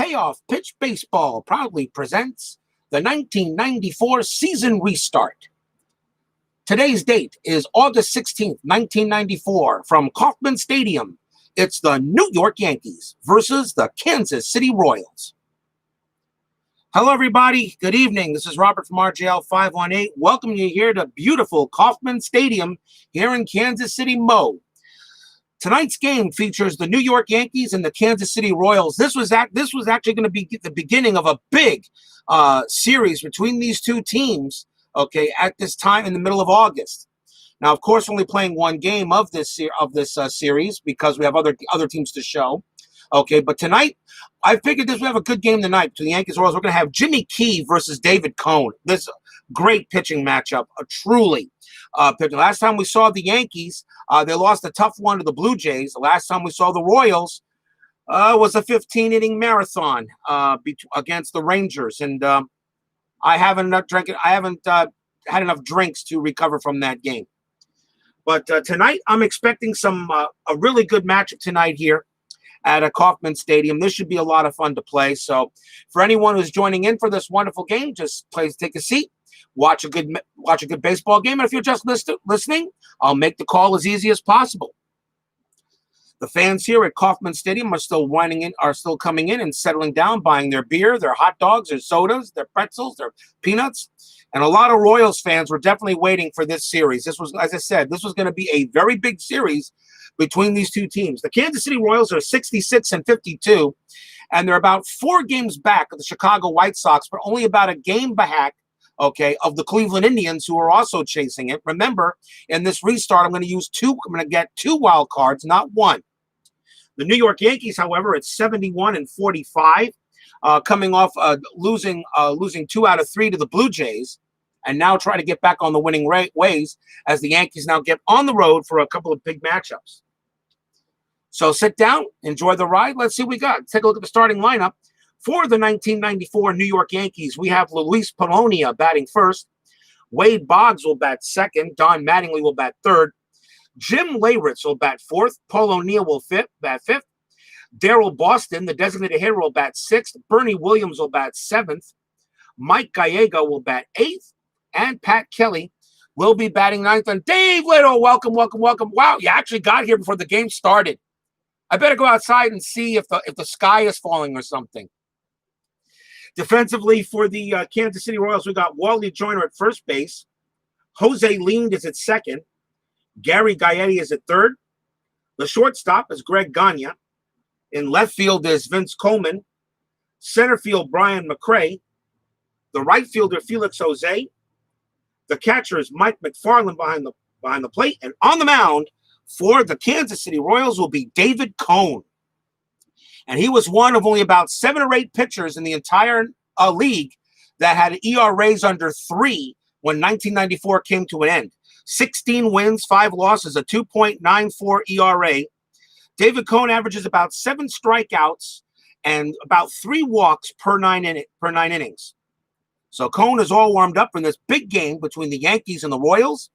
Payoff Pitch Baseball proudly presents the 1994 season restart. Today's date is August 16th, 1994, from Kauffman Stadium. It's the New York Yankees versus the Kansas City Royals. Hello, everybody. Good evening. This is Robert from RJL 518. Welcome you here to beautiful Kauffman Stadium here in Kansas City, Mo. Tonight's game features the New York Yankees and the Kansas City Royals. This was actually going to be the beginning of a big series between these two teams, okay, at this time in the middle of August. Now, of course, we're only playing one game of this series because we have other teams to show. Okay, but tonight, I figured we have a good game tonight between the Yankees and Royals. We're going to have Jimmy Key versus David Cone. This great pitching matchup, truly. Last time we saw the Yankees, they lost a tough one to the Blue Jays. The last time we saw the Royals was a 15-inning marathon against the Rangers, and I haven't had enough drinks to recover from that game. But tonight, I'm expecting a really good matchup tonight here at a Kauffman Stadium. This should be a lot of fun to play. So for anyone who's joining in for this wonderful game, just please take a seat, watch a good baseball game. And if you're just listening, I'll make the call as easy as possible. The fans here at Kauffman Stadium are still coming in and settling down, buying their beer, their hot dogs, their sodas, their pretzels, their peanuts. And a lot of Royals fans were definitely waiting for this series. This was, as I said, this was going to be a very big series between these two teams. The Kansas City Royals are 66-52, and they're about 4 games back of the Chicago White Sox, but only about a game back, okay, of the Cleveland Indians, who are also chasing it. Remember, in this restart, I'm going to get 2 wild cards, not 1. The New York Yankees, however, at 71-45, coming off losing 2 out of 3 to the Blue Jays, and now try to get back on the winning ways as the Yankees now get on the road for a couple of big matchups. So sit down, enjoy the ride. Let's see what we got. Take a look at the starting lineup. For the 1994 New York Yankees, we have Luis Polonia batting first. Wade Boggs will bat second. Don Mattingly will bat third. Jim Leyritz will bat fourth. Paul O'Neill will bat fifth. Darrell Boston, the designated hitter, will bat sixth. Bernie Williams will bat seventh. Mike Gallego will bat eighth. And Pat Kelly will be batting ninth. And Dave Little, welcome. Wow, you actually got here before the game started. I better go outside and see if the sky is falling or something. Defensively for the Kansas City Royals, we got Wally Joyner at first base. Jose Lind is at second. Gary Gaetti is at third. The shortstop is Greg Gagne. In left field is Vince Coleman. Center field, Brian McRae. The right fielder, Felix Jose. The catcher is Mike McFarland behind the plate. And on the mound for the Kansas City Royals will be David Cone. And he was one of only about 7 or 8 pitchers in the entire league that had ERAs under 3 when 1994 came to an end. 16 wins, 5 losses, a 2.94 ERA. David Cone averages about 7 strikeouts and about 3 walks per 9 innings. So Cone is all warmed up for this big game between the Yankees and the Royals.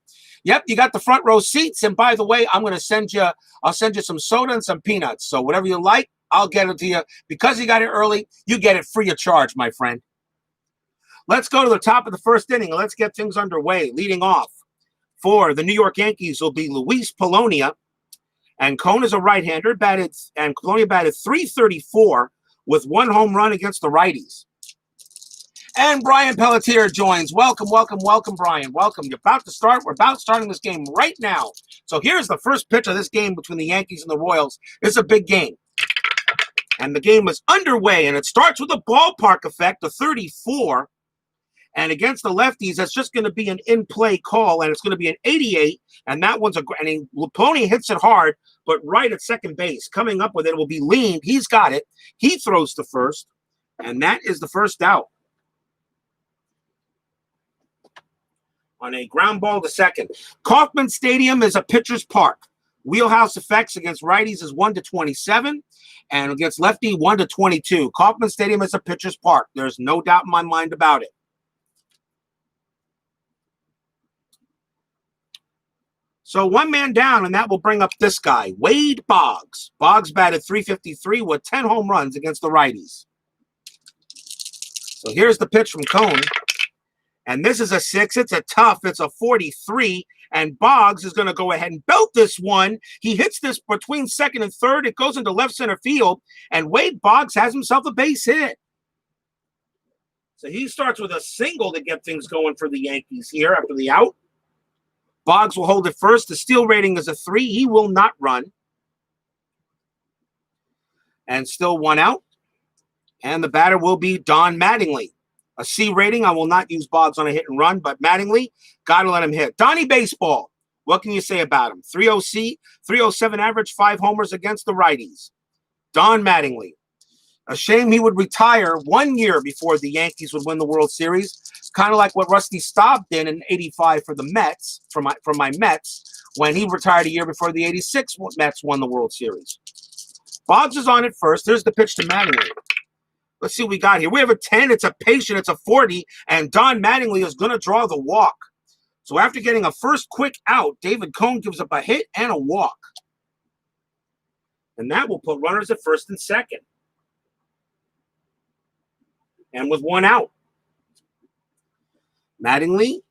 Yep, you got the front row seats. And by the way, I'll send you some soda and some peanuts. So whatever you like, I'll get it to you. Because you got it early, you get it free of charge, my friend. Let's go to the top of the first inning and let's get things underway. Leading off for the New York Yankees will be Luis Polonia. And Cone is a right-hander, and Polonia batted .334 with 1 home run against the righties. And Brian Pelletier joins. Welcome, Brian. Welcome. You're about to start. We're about starting this game right now. So here's the first pitch of this game between the Yankees and the Royals. It's a big game. And the game is underway, and it starts with a ballpark effect of 34. And against the lefties, that's just going to be an in-play call, and it's going to be an 88. And that one's Polonia hits it hard, but right at second base. Coming up with it will be Lind. He's got it. He throws to first, and that is the first out. On a ground ball to second. Kauffman Stadium is a pitcher's park. Wheelhouse effects against righties is 1-27, and against lefty 1-22. Kauffman Stadium is a pitcher's park. There's no doubt in my mind about it. So 1 man down, and that will bring up this guy, Wade Boggs. Boggs batted .353 with 10 home runs against the righties. So here's the pitch from Cone. And this is a 6. It's a tough. It's a 43. And Boggs is going to go ahead and belt this one. He hits this between second and third. It goes into left center field. And Wade Boggs has himself a base hit. So he starts with a single to get things going for the Yankees here after the out. Boggs will hold it first. The steal rating is a 3. He will not run. And still 1 out. And the batter will be Don Mattingly. A C rating. I will not use Boggs on a hit and run, but Mattingly, got to let him hit. Donnie Baseball, what can you say about him? 307 average, 5 homers against the righties. Don Mattingly. A shame he would retire 1 year before the Yankees would win the World Series. Kind of like what Rusty Staub did in '85 for the Mets, for my Mets, when he retired a year before the '86 Mets won the World Series. Boggs is on it first. There's the pitch to Mattingly. Let's see what we got here. We have a 10. It's a patient. It's a 40. And Don Mattingly is going to draw the walk. So after getting a first quick out, David Cone gives up a hit and a walk. And that will put runners at first and second. And with 1 out. Mattingly,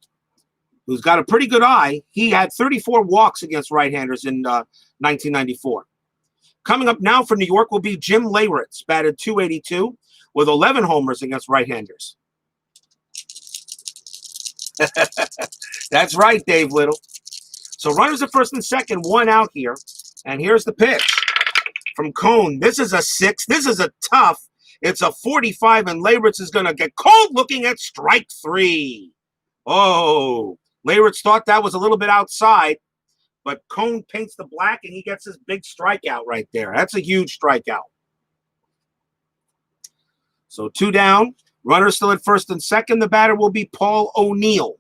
who's got a pretty good eye, he had 34 walks against right-handers in 1994. Coming up now for New York will be Jim Leyritz, batted .282 with 11 homers against right-handers. That's right, Dave Little. So runners at first and second, 1 out here. And here's the pitch from Cone. This is a 6. This is a tough. It's a 45, and Leyritz is going to get cold looking at strike 3. Oh, Leyritz thought that was a little bit outside, but Cone paints the black, and he gets his big strikeout right there. That's a huge strikeout. So 2 down. Runner still at first and second. The batter will be Paul O'Neill.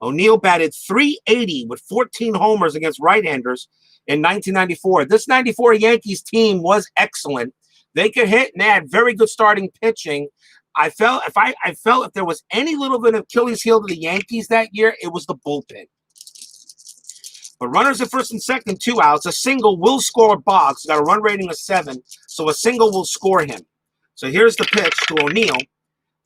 O'Neill batted .380 with 14 homers against right-handers in 1994. This 94 Yankees team was excellent. They could hit, and they had very good starting pitching. I felt if there was any little bit of Achilles heel to the Yankees that year, it was the bullpen. But runners at first and second, 2 outs. A single will score Boggs. Got a run rating of 7, so a single will score him. So here's the pitch to O'Neill.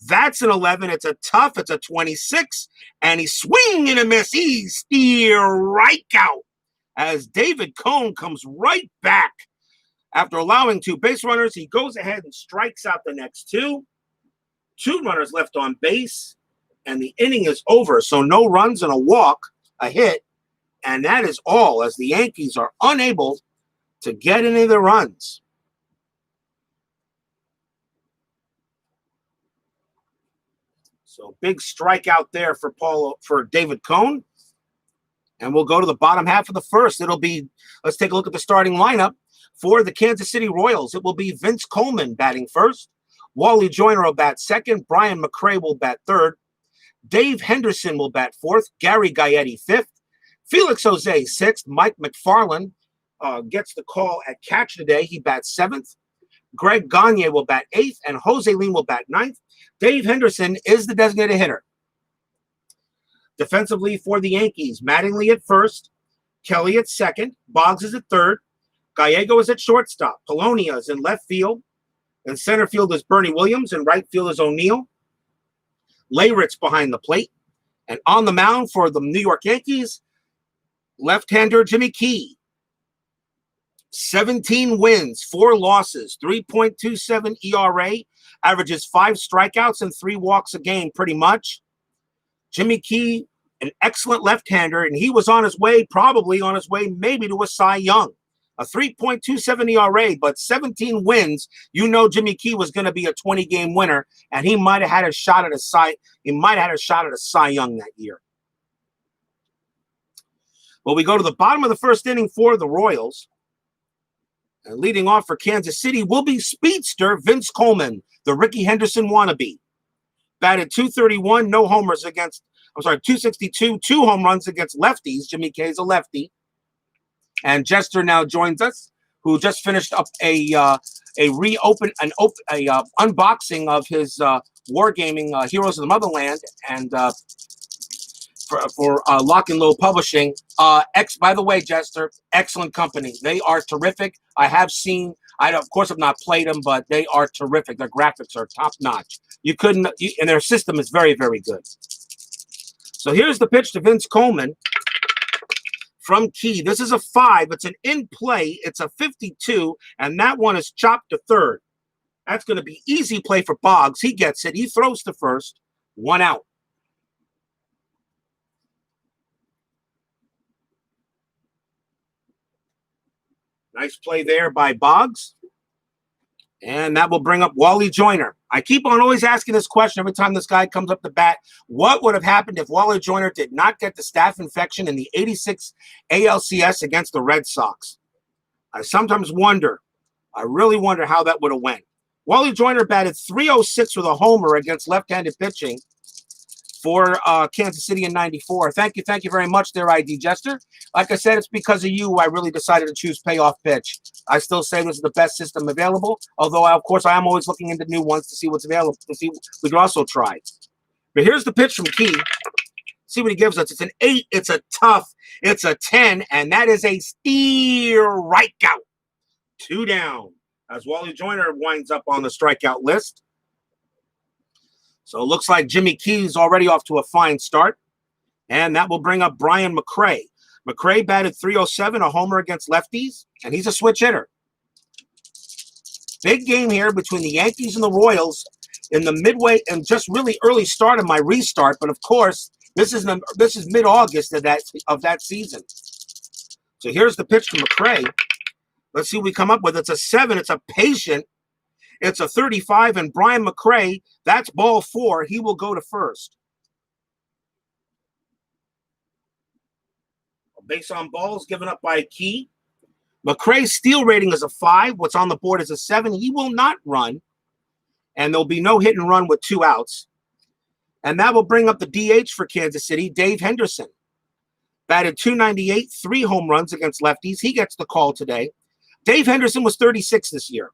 That's an 11. It's a tough. It's a 26. And he's swinging and a miss. He's strike out as David Cone comes right back. After allowing 2 base runners, he goes ahead and strikes out the next 2. 2 runners left on base, and the inning is over. So no runs and a walk, a hit, and that is all as the Yankees are unable to get any of the runs. So big strikeout there for David Cone. And we'll go to the bottom half of the first. Let's take a look at the starting lineup. For the Kansas City Royals, it will be Vince Coleman batting first. Wally Joyner will bat second. Brian McRae will bat third. Dave Henderson will bat fourth. Gary Gaetti fifth. Felix Jose sixth. Mike McFarland gets the call at catch today. He bats seventh. Greg Gagne will bat eighth. And Jose Lean will bat ninth. Dave Henderson is the designated hitter. Defensively for the Yankees, Mattingly at first. Kelly at second. Boggs is at third. Gallego is at shortstop. Polonia is in left field. In center field is Bernie Williams. In right field is O'Neill. Leyritz behind the plate. And on the mound for the New York Yankees, left-hander Jimmy Key. 17 wins, 4 losses, 3.27 ERA, averages 5 strikeouts and 3 walks a game pretty much. Jimmy Key, an excellent left-hander, and he was probably on his way maybe to a Cy Young. A 3.27 ERA, but 17 wins. You know Jimmy Key was going to be a 20-game winner, and he might have had a shot at a Cy Young that year. Well, we go to the bottom of the first inning for the Royals. And leading off for Kansas City will be speedster Vince Coleman, the Ricky Henderson wannabe. Batted .231, no homers against, .262, 2 home runs against lefties. Jimmy K's a lefty. And Jester now joins us, who just finished up unboxing of his Wargaming Heroes of the Motherland and for Lock and Low Publishing. By the way, Jester, excellent company. They are terrific. I have seen I, of course, have not played them, but they are terrific. Their graphics are top-notch. And their system is very, very good. So here's the pitch to Vince Coleman from Key. This is a 5. It's an in play. It's a 52, and that one is chopped to third. That's going to be easy play for Boggs. He gets it. He throws to first. 1 out. Nice play there by Boggs. And that will bring up Wally Joyner. I keep on always asking this question every time this guy comes up to bat. What would have happened if Wally Joyner did not get the staph infection in the 86 ALCS against the Red Sox? I sometimes wonder. I really wonder how that would have went. Wally Joyner batted .306 with a homer against left-handed pitching for Kansas City in '94. Thank you very much there, ID Jester. Like I said, it's because of you I really decided to choose Payoff Pitch. I still say this is the best system available, although, of course, I am always looking into new ones to see what's available, to see what we could also try. But here's the pitch from Key. See what he gives us. It's an 8. It's a tough. It's a 10, and that is a strikeout. 2 down as Wally Joyner winds up on the strikeout list. So it looks like Jimmy Key's already off to a fine start. And that will bring up Brian McRae. McRae batted .307, a homer against lefties, and he's a switch hitter. Big game here between the Yankees and the Royals in the midway and just really early start of my restart. But of course, this is mid-August of that season. So here's the pitch to McRae. Let's see what we come up with. It's a 7. It's a patient. It's a 35, and Brian McRae, that's ball 4. He will go to first. A base on balls given up by Key. McRae's steal rating is a 5. What's on the board is a 7. He will not run, and there'll be no hit and run with 2 outs. And that will bring up the DH for Kansas City, Dave Henderson. Batted .298, 3 home runs against lefties. He gets the call today. Dave Henderson was 36 this year.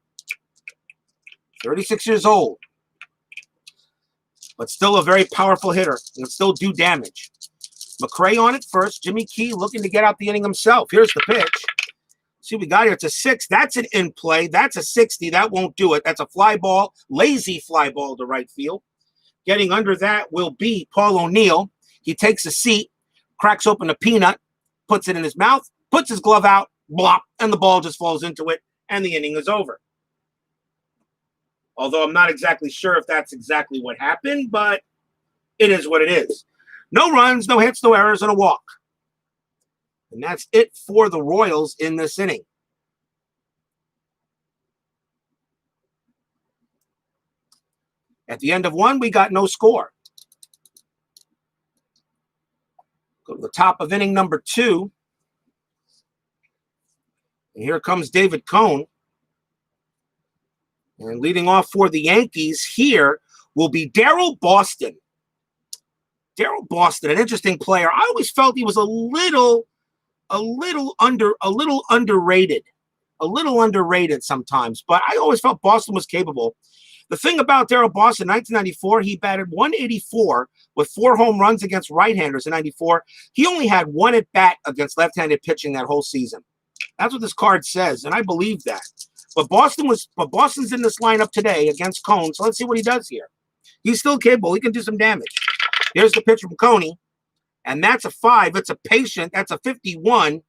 36 years old, but still a very powerful hitter and still do damage. McRae on it first. Jimmy Key looking to get out the inning himself. Here's the pitch. See what we got here. It's a 6. That's an in play. That's a 60. That won't do it. That's a fly ball, lazy fly ball to right field. Getting under that will be Paul O'Neill. He takes a seat, cracks open a peanut, puts it in his mouth, puts his glove out, blop, and the ball just falls into it, and the inning is over. Although I'm not exactly sure if that's exactly what happened, but it is what it is. No runs, no hits, no errors, and a walk. And that's it for the Royals in this inning. At the end of 1, we got no score. Go to the top of inning number 2. And here comes David Cone. And leading off for the Yankees here will be Darryl Boston. Darryl Boston, an interesting player. I always felt he was a little underrated. A little underrated sometimes, but I always felt Boston was capable. The thing about Darryl Boston, 1994, he batted .184 with 4 home runs against right-handers in '94. He only had 1 at bat against left-handed pitching that whole season. That's what this card says, and I believe that. But Boston's in this lineup today against Cone, so let's see what he does here. He's still capable. He can do some damage. Here's the pitch from Coney, and that's a 5. It's a patient. That's a 51.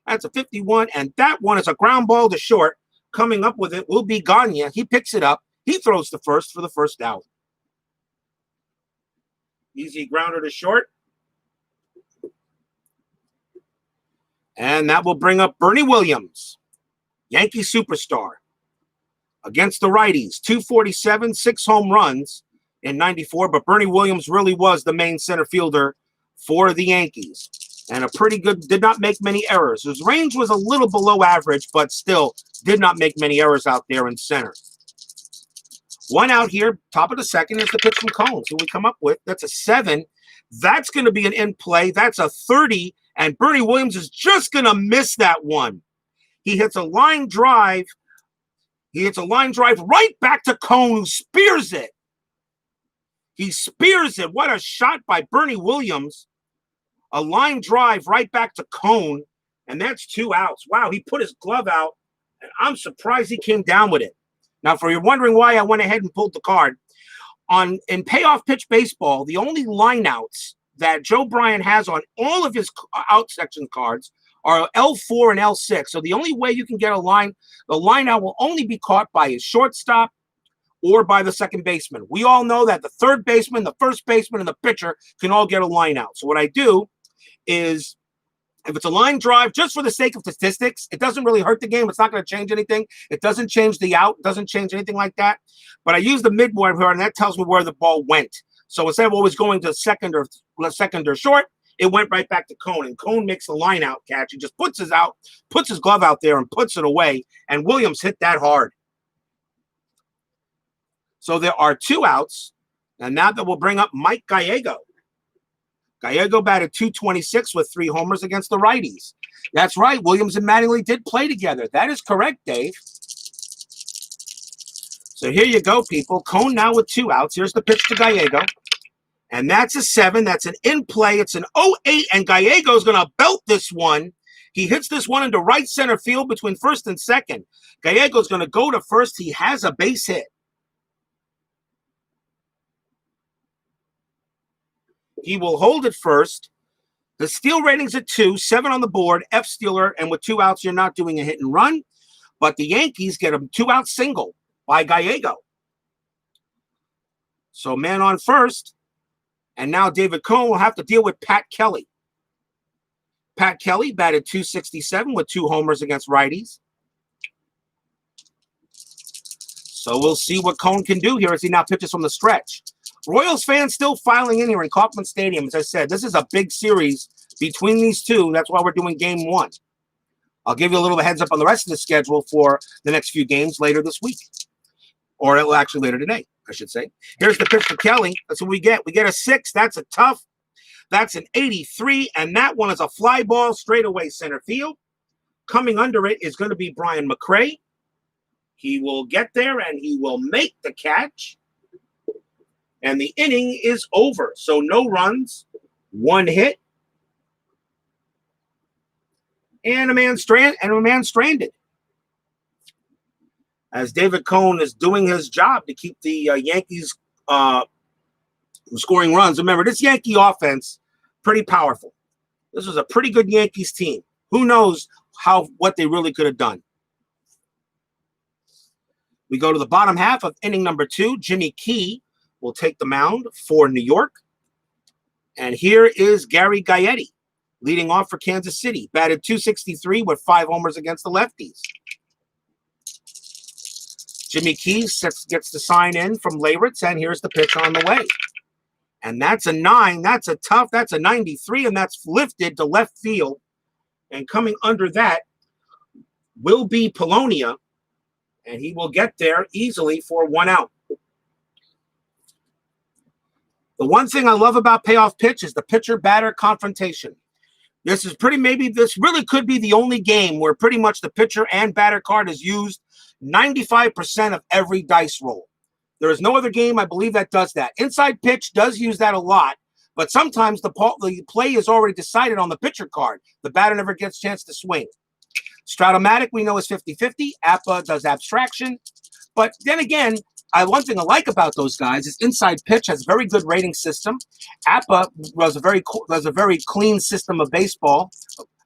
That's a 51, and that one is a ground ball to short. Coming up with it will be Gagne. He picks it up. He throws to first for the first out. Easy grounder to short. And that will bring up Bernie Williams, Yankee superstar, against the righties. .247, 6 home runs in '94, but Bernie Williams really was the main center fielder for the Yankees. And a pretty good, did not make many errors. His range was a little below average, but still did not make many errors out there in center. 1 out here, top of the second, is the pitch from Cone. So we come up with, that's a 7. That's going to be an in play. That's a 30, and Bernie Williams is just going to miss that one. He hits a line drive. He hits a line drive right back to Cone, who spears it. He spears it. What a shot by Bernie Williams. A line drive right back to Cone, and that's 2 outs. Wow, he put his glove out And I'm surprised he came down with it. Now, if you're wondering why I went ahead and pulled the card, in payoff pitch baseball, the only lineouts that Joe Bryant has on all of his out section cards are L4 and L6. So the only way you can get the line out will only be caught by his shortstop or by the second baseman. We all know that the third baseman, the first baseman, and the pitcher can all get a line out. So what I do is, if it's a line drive, just for the sake of statistics, it doesn't really hurt the game. It's not going to change anything. It doesn't change the out. It doesn't change anything like that. But I use the midboard here, and that tells me where the ball went. So instead of always going to second or short, it went right back to Cone. And Cone makes the line out catch. He just puts his glove out there and puts it away. And Williams hit that hard. So there are 2 outs. And now that will bring up Mike Gallego. Gallego batted .226 with 3 homers against the righties. That's right. Williams and Mattingly did play together. That is correct, Dave. So here you go, people. Cone now with 2 outs. Here's the pitch to Gallego. And that's a 7. That's an in play. It's an 0-8, and Gallego's going to belt this one. He hits this one into right center field between first and second. Gallego's going to go to first. He has a base hit. He will hold it first. The steal rating's at 2, 7 on the board, F stealer, and with 2 outs, you're not doing a hit and run. But the Yankees get a 2-out single by Gallego. So man on first. And now David Cone will have to deal with Pat Kelly. Pat Kelly batted .267 with 2 homers against righties. So we'll see what Cone can do here as he now pitches from the stretch. Royals fans still filing in here in Kauffman Stadium. As I said, this is a big series between these two. That's why we're doing game 1. I'll give you a little heads up on the rest of the schedule for the next few games later this week. Or actually later today, I should say. Here's the pitch to Kelly. That's what we get. We get a 6. That's a tough. That's an 83. And that one is a fly ball straight away center field. Coming under it is going to be Brian McRae. He will get there and he will make the catch. And the inning is over. So no runs, 1 hit, and a man stranded. As David Cone is doing his job to keep the Yankees scoring runs. Remember, this Yankee offense, pretty powerful. This was a pretty good Yankees team. Who knows what they really could have done. We go to the bottom half of inning number 2. Jimmy Key will take the mound for New York. And here is Gary Gaetti leading off for Kansas City. Batted .263 with 5 homers against the lefties. Jimmy Key gets the sign in from Leyritz, and here's the pitch on the way. And that's a 9. That's a tough. That's a 93, and that's lifted to left field. And coming under that will be Polonia, and he will get there easily for 1 out. The one thing I love about payoff pitch is the pitcher-batter confrontation. This really could be the only game where pretty much the pitcher and batter card is used 95% of every dice roll. There is no other game, I believe, that does that. Inside pitch does use that a lot, but sometimes the play is already decided on the pitcher card. The batter never gets a chance to swing. Stratomatic, we know, is 50-50. APA does abstraction. But then again, one thing I like about those guys is inside pitch has a very good rating system. APA was a very clean system of baseball,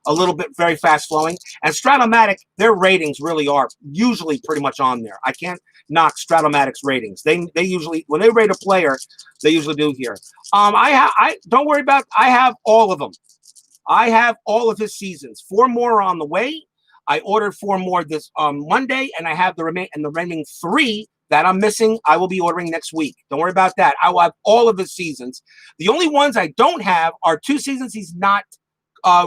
a little bit very fast flowing. And Stratomatic, their ratings really are usually pretty much on there. I can't knock Stratomatic's ratings. They usually, when they rate a player, they usually do here. Don't worry about. I have all of them. I have all of his seasons. 4 more are on the way. I ordered 4 more this Monday, and I have the remaining 3 that I'm missing. I will be ordering next week. Don't worry about that. I will have all of his seasons. The only ones I don't have are 2 seasons he's not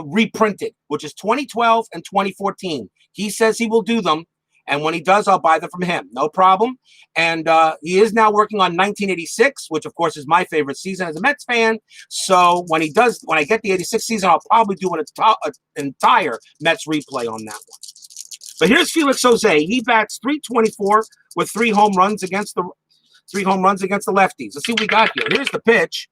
reprinted, which is 2012 and 2014. He says he will do them, and when he does, I'll buy them from him. No problem. And he is now working on 1986, which of course is my favorite season as a Mets fan. So when I get the 86 season, I'll probably do an entire Mets replay on that one. But here's Felix Jose. He bats .324 with 3 home runs against the lefties. Let's see what we got here. Here's the pitch.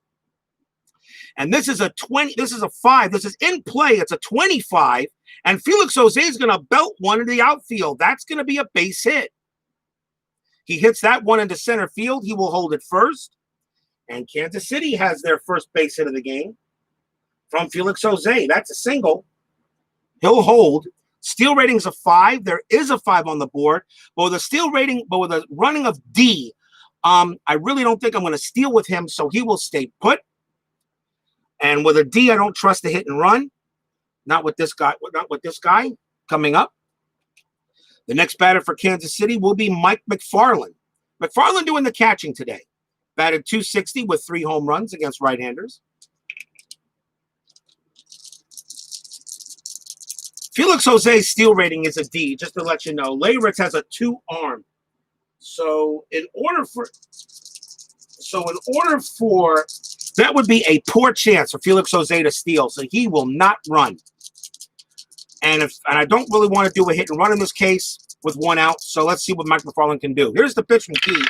And this is a 20, this is a 5. This is in play. It's a 25. And Felix Jose is going to belt one into the outfield. That's going to be a base hit. He hits that one into center field. He will hold it first. And Kansas City has their first base hit of the game from Felix Jose. That's a single. He'll hold. Steal rating is a 5. There is a 5 on the board. But with a steal rating, but with a running of D, I really don't think I'm going to steal with him, so he will stay put. And with a D, I don't trust the hit and run. Not with this guy. Not with this guy coming up. The next batter for Kansas City will be Mike McFarland. McFarland doing the catching today. Batted .260 with 3 home runs against right-handers. Felix Jose's steal rating is a D, just to let you know. Leyritz has a 2 arm. So in order for that would be a poor chance for Felix Jose to steal. So he will not run. And I don't really want to do a hit and run in this case with 1 out. So let's see what Mike McFarland can do. Here's the pitch from Key.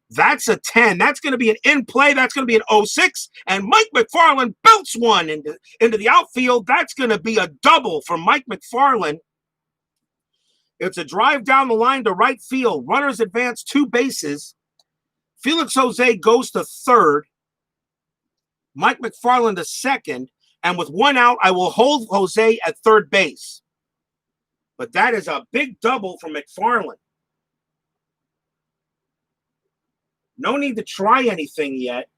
That's a 10. That's going to be an in play. That's going to be an 06. And Mike McFarland belts one into the outfield. That's going to be a double for Mike McFarland. It's a drive down the line to right field. Runners advance 2 bases. Felix Jose goes to third. Mike McFarland to second. And with 1 out, I will hold Jose at third base. But that is a big double for McFarland. No need to try anything yet.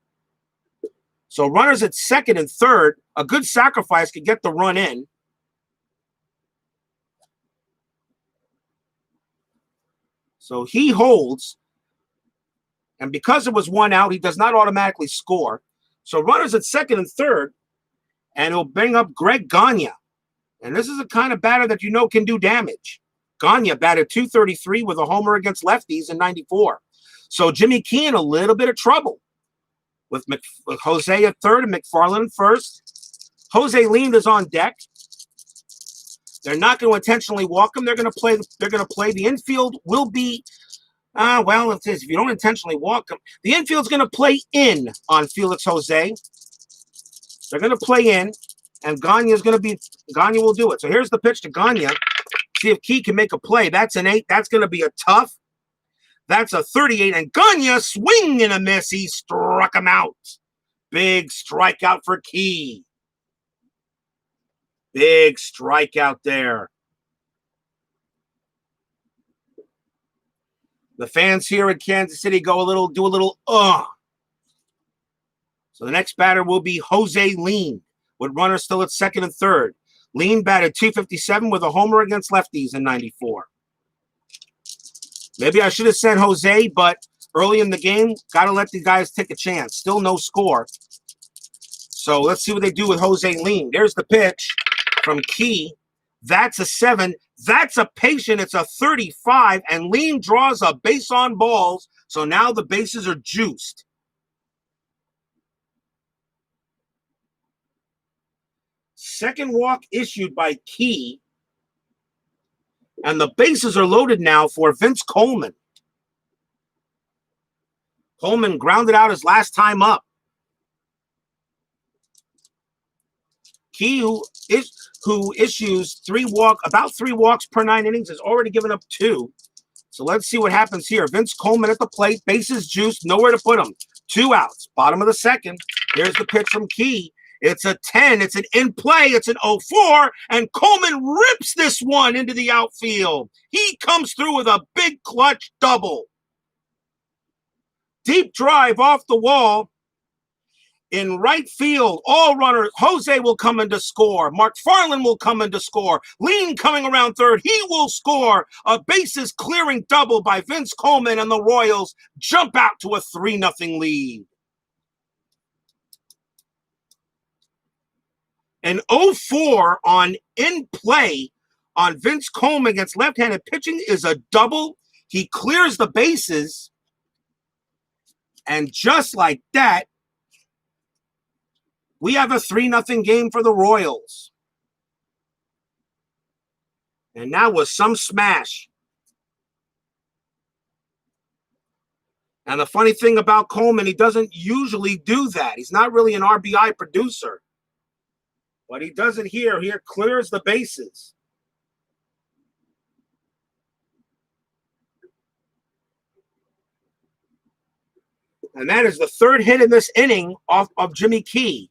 So runners at second and third. A good sacrifice could get the run in. So he holds. And because it was 1 out, he does not automatically score. So runners at second and third. And he'll bring up Greg Gagne. And this is a kind of batter that you know can do damage. Gagne batted .233 with a homer against lefties in '94. So Jimmy Key in a little bit of trouble with Jose at third and McFarland first. Jose Lean is on deck. They're not going to intentionally walk him. They're going to play. The infield will be, well, if you don't intentionally walk him, the infield's going to play in on Felix Jose. They're going to play in, and Gagne will do it. So here's the pitch to Gagne. See if Key can make a play. That's an 8. That's going to be a tough. That's a 38, and Gagne swing and a miss. He struck him out. Big strikeout for Key. Big strikeout there. The fans here in Kansas City do a little. So the next batter will be Jose Lean, with runners still at second and third. Lean batted .257 with a homer against lefties in '94. Maybe I should have said Jose, but early in the game, got to let the guys take a chance. Still no score. So let's see what they do with Jose Lean. There's the pitch from Key. That's a 7. That's a patient. It's a 35. And Lean draws a base on balls. So now the bases are juiced. Second walk issued by Key. And the bases are loaded now for Vince Coleman. Coleman grounded out his last time up. Key, who issues about 3 walks per 9 innings, has already given up 2. So let's see what happens here. Vince Coleman at the plate, bases juiced, nowhere to put him. 2 outs, bottom of the second. Here's the pitch from Key. It's a 10. It's an in play. It's an 0-4. And Coleman rips this one into the outfield. He comes through with a big clutch double. Deep drive off the wall. In right field, all runners. Jose will come in to score. McFarland will come in to score. Lean coming around third. He will score. A bases clearing double by Vince Coleman, and the Royals jump out to a 3-0 lead. An 0-4 on in play on Vince Coleman against left-handed pitching is a double. He clears the bases. And just like that, we have a 3-0 game for the Royals. And that was some smash. And the funny thing about Coleman, he doesn't usually do that. He's not really an RBI producer. But he does it here. Here clears the bases. And that is the third hit in this inning off of Jimmy Key.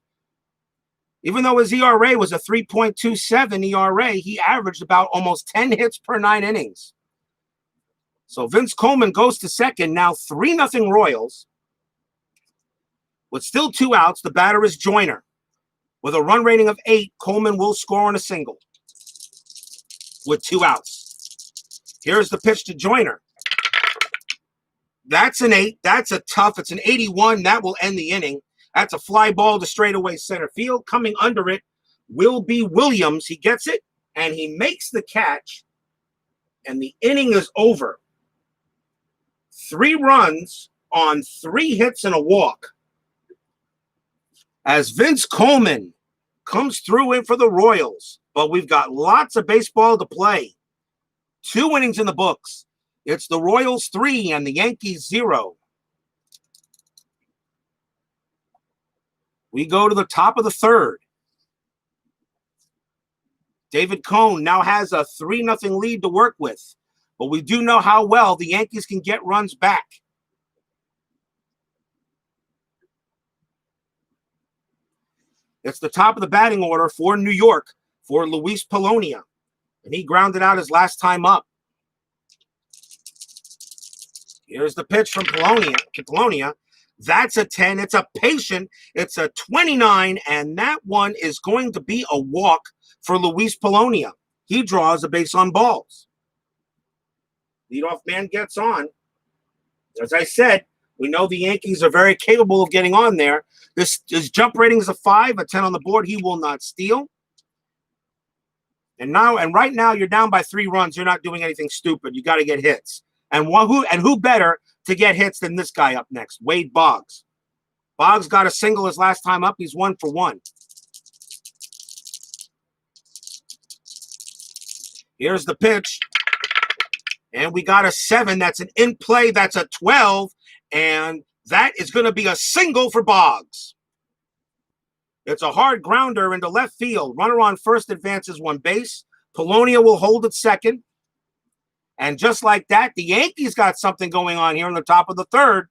Even though his ERA was a 3.27 ERA, he averaged about almost 10 hits per 9 innings. So Vince Coleman goes to second, now 3-0 Royals. With still 2 outs, the batter is Joyner. With a run rating of 8, Coleman will score on a single with 2 outs. Here's the pitch to Joyner. That's an 8. That's a tough. It's an 81. That will end the inning. That's a fly ball to straightaway center field. Coming under it will be Williams. He gets it, and he makes the catch, and the inning is over. 3 runs on 3 hits and a walk. As Vince Coleman comes through in for the Royals, but we've got lots of baseball to play. 2 innings in the books. It's the Royals 3 and the Yankees 0. We go to the top of the third. David Cone now has a 3-0 lead to work with, but we do know how well the Yankees can get runs back. It's the top of the batting order for New York for Luis Polonia, and he grounded out his last time up. Here's the pitch from Polonia. That's a 10. It's a patient. It's a 29, and that one is going to be a walk for Luis Polonia. He draws a base on balls. Leadoff man gets on. As I said, we know the Yankees are very capable of getting on there. His jump rating is a 5, a 10 on the board. He will not steal. And right now, you're down by 3 runs. You're not doing anything stupid. You got to get hits. And who better to get hits than this guy up next, Wade Boggs. Boggs got a single his last time up. He's 1 for 1. Here's the pitch. And we got a 7. That's an in play. That's a 12. And that is going to be a single for Boggs. It's a hard grounder into left field. Runner on first advances 1 base. Polonia will hold at second. And just like that, the Yankees got something going on here on the top of the third.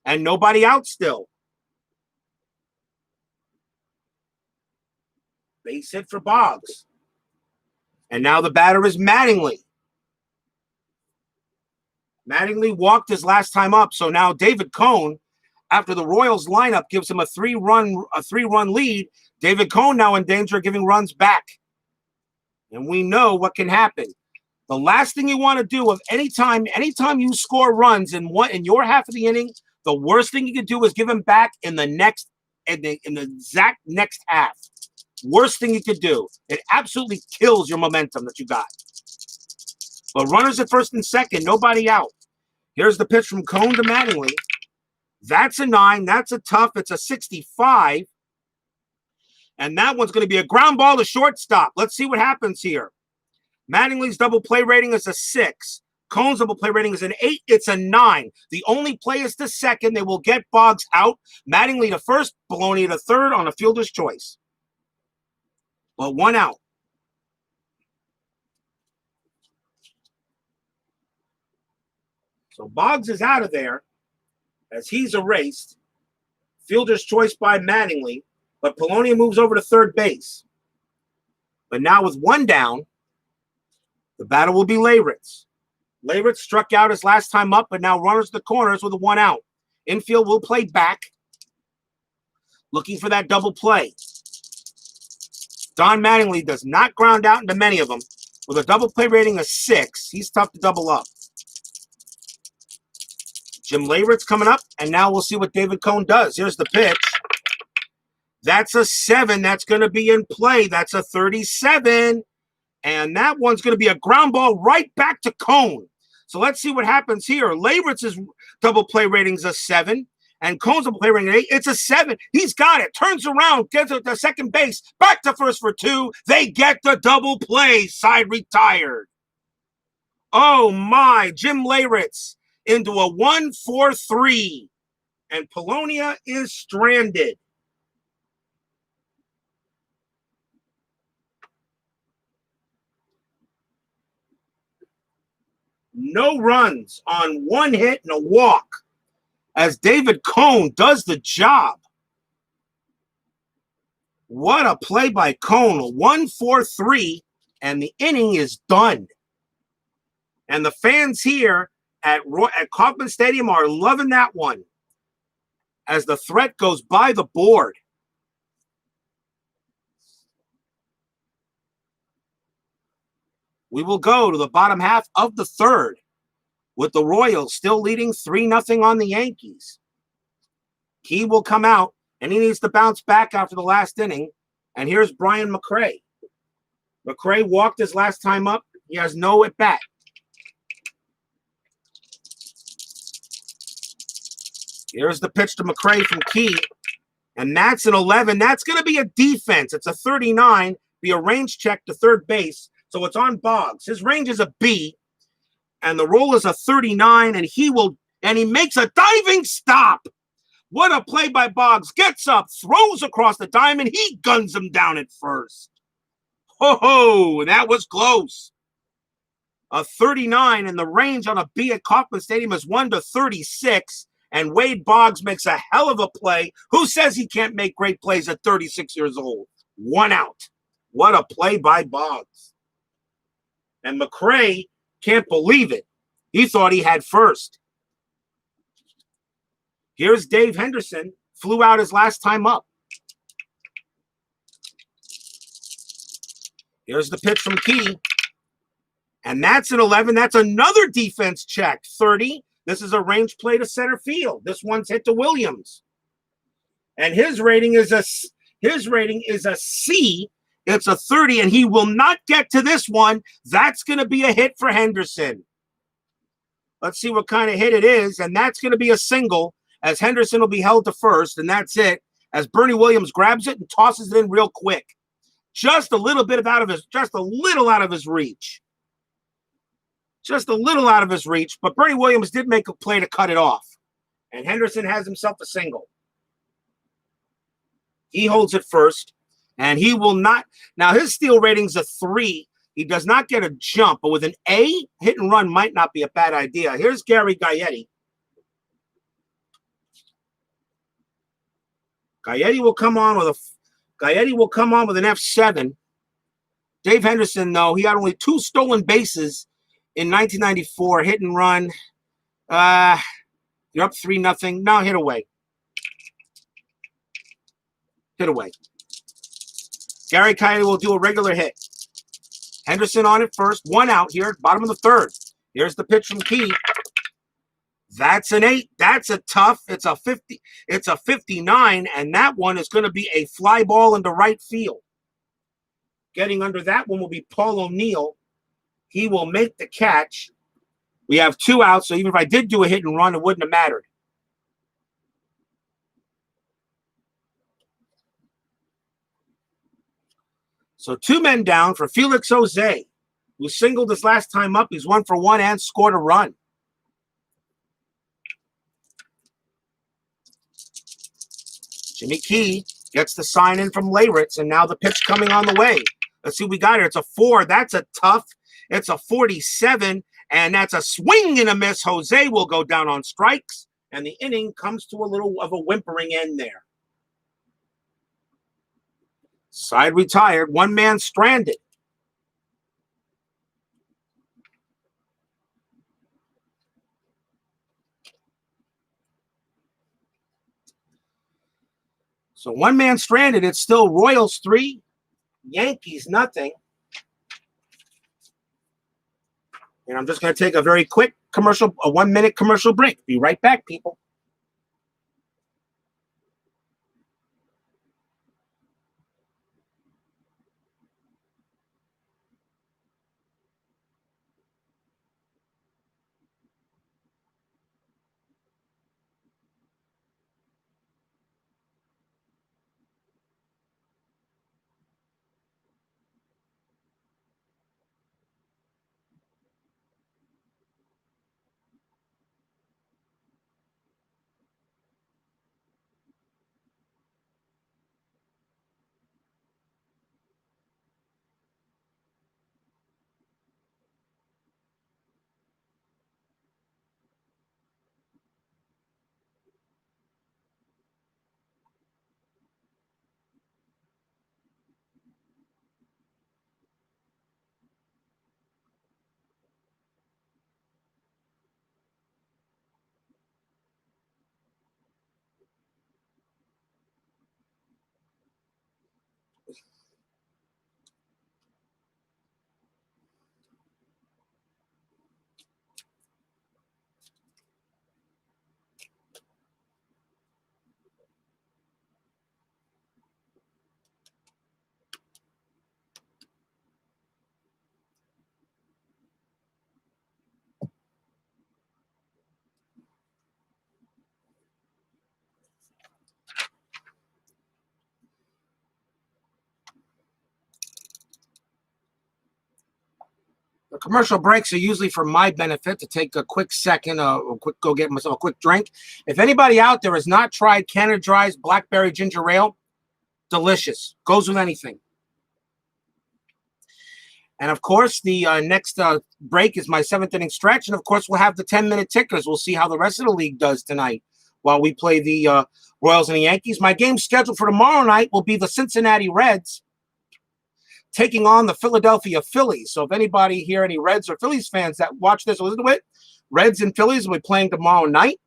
And nobody out still. Base hit for Boggs. And now the batter is Mattingly. Mattingly walked his last time up. So now David Cone, after the Royals lineup gives him a 3-run lead, David Cone now in danger of giving runs back. And we know what can happen. The last thing you want to do of anytime you score runs in your half of the inning, the worst thing you can do is give them back in the exact next half. Worst thing you could do. It absolutely kills your momentum that you got. But runners at first and second, nobody out. Here's the pitch from Cone to Mattingly. That's a 9. That's a tough. It's a 65. And that one's going to be a ground ball to shortstop. Let's see what happens here. Mattingly's double play rating is a 6. Cone's double play rating is an 8. It's a 9. The only play is to second. They will get Boggs out. Mattingly to first, Polonia to third on a fielder's choice. But 1 out. So Boggs is out of there as he's erased. Fielder's choice by Mattingly. But Polonia moves over to third base. But now with 1 down, the batter will be Leyritz. Leyritz struck out his last time up, but now runners the corners with a 1 out. Infield will play back, looking for that double play. Don Mattingly does not ground out into many of them. With a double play rating of 6, he's tough to double up. Jim Leyritz coming up, and now we'll see what David Cone does. Here's the pitch. That's a 7. That's going to be in play. That's a 37. And that one's going to be a ground ball right back to Cone. So let's see what happens here. Leyritz's double play rating is a 7. And Cone's double play rating is 8. It's a 7. He's got it. Turns around. Gets it to second base. Back to first for 2. They get the double play. Side retired. Oh, my. Jim Leyritz into a 1-4-3. And Polonia is stranded. No runs on one hit and a walk as David Cone does the job. What a play by Cone. 1-4-3, and the inning is done. And the fans here at Kauffman Stadium are loving that one as the threat goes by the board. We will go to the bottom half of the third with the Royals still leading 3-0 on the Yankees. He will come out, and he needs to bounce back after the last inning. And here's Brian McRae. McRae walked his last time up. He has no at-bat. Here's the pitch to McRae from Key. And that's an 11. That's going to be a defense. It's a 39. Be a range check to third base. So it's on Boggs. His range is a B. And the roll is a 39. And he makes a diving stop. What a play by Boggs. Gets up, throws across the diamond. He guns him down at first. Ho, that was close. A 39, and the range on a B at Kauffman Stadium is 1-36. And Wade Boggs makes a hell of a play. Who says he can't make great plays at 36 years old? 1 out. What a play by Boggs. And McRae can't believe it. He thought he had first. Here's Dave Henderson. Flew out his last time up. Here's the pitch from Key. And that's an 11. That's another defense check. 30. This is a range play to center field. This one's hit to Williams. And his rating is a C. It's a 30, and he will not get to this one. That's going to be a hit for Henderson. Let's see what kind of hit it is, and that's going to be a single as Henderson will be held to first, and that's it, as Bernie Williams grabs it and tosses it in real quick. Just a little out of his reach. Just a little out of his reach, but Bernie Williams did make a play to cut it off. And Henderson has himself a single. He holds it first, and he will not. Now, his steal rating's a 3. He does not get a jump, but with an A, hit and run might not be a bad idea. Here's Gary Gaetti. Gaetti will come on with an F7. Dave Henderson, though, he had only 2 stolen bases in 1994. Hit and run. You're up 3-0. No, hit away. Hit away. Gary Gaetti will do a regular hit. Henderson on it first. 1 out here, bottom of the third. Here's the pitch from Key. That's an 8. That's a tough. It's a 50. It's a 59, and that one is going to be a fly ball into right field. Getting under that one will be Paul O'Neill. He will make the catch. We have 2 outs, so even if I did do a hit and run, it wouldn't have mattered. So 2 men down for Felix Jose, who singled his last time up. He's 1 for 1 and scored a run. Jimmy Key gets the sign in from Leyritz, and now the pitch coming on the way. Let's see what we got here. It's a 4. That's a tough. It's a 47, and that's a swing and a miss. Jose will go down on strikes, and the inning comes to a little of a whimpering end there. Side retired. 1 man stranded. So 1 man stranded. It's still Royals 3, Yankees nothing. And I'm just going to take a very quick commercial, a 1-minute commercial break. Be right back, people. The commercial breaks are usually for my benefit to take a quick second, go get myself a quick drink. If anybody out there has not tried Canada Dry's Blackberry Ginger Ale, delicious. Goes with anything. And, of course, the next break is my 7th inning stretch. And, of course, we'll have the 10-minute tickers. We'll see how the rest of the league does tonight while we play the Royals and the Yankees. My game scheduled for tomorrow night will be the Cincinnati Reds taking on the Philadelphia Phillies. So if anybody here, any Reds or Phillies fans that watch this or listen to it, Reds and Phillies will be playing tomorrow night,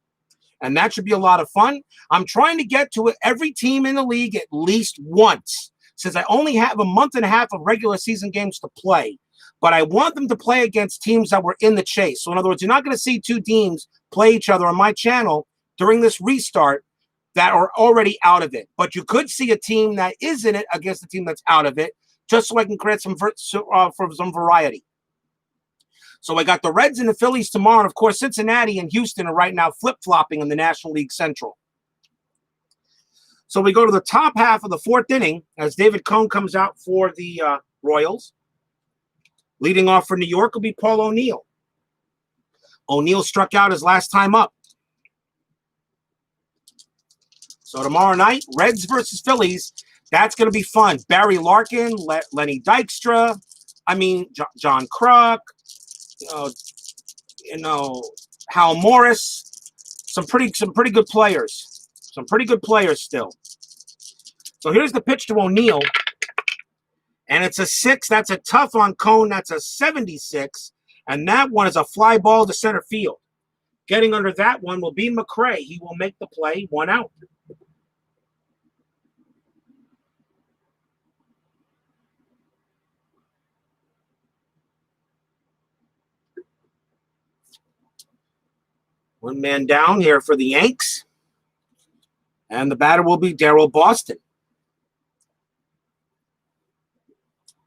and that should be a lot of fun. I'm trying to get to every team in the league at least once, since I only have a month and a half of regular season games to play. But I want them to play against teams that were in the chase. So in other words, you're not going to see two teams play each other on my channel during this restart that are already out of it. But you could see a team that is in it against a team that's out of it, just so I can create some variety. So I got the Reds and the Phillies tomorrow. And, of course, Cincinnati and Houston are right now flip-flopping in the National League Central. So we go to the top half of the 4th inning as David Cone comes out for the Royals. Leading off for New York will be Paul O'Neill. O'Neill struck out his last time up. So tomorrow night, Reds versus Phillies. That's going to be fun. Barry Larkin, Lenny Dykstra, John Kruk, Hal Morris. Some pretty good players. Some pretty good players still. So here's the pitch to O'Neill. And it's a 6. That's a tough on Cone. That's a 76. And that one is a fly ball to center field. Getting under that one will be McRae. He will make the play, 1 out. One man down here for the Yanks. And the batter will be Darryl Boston.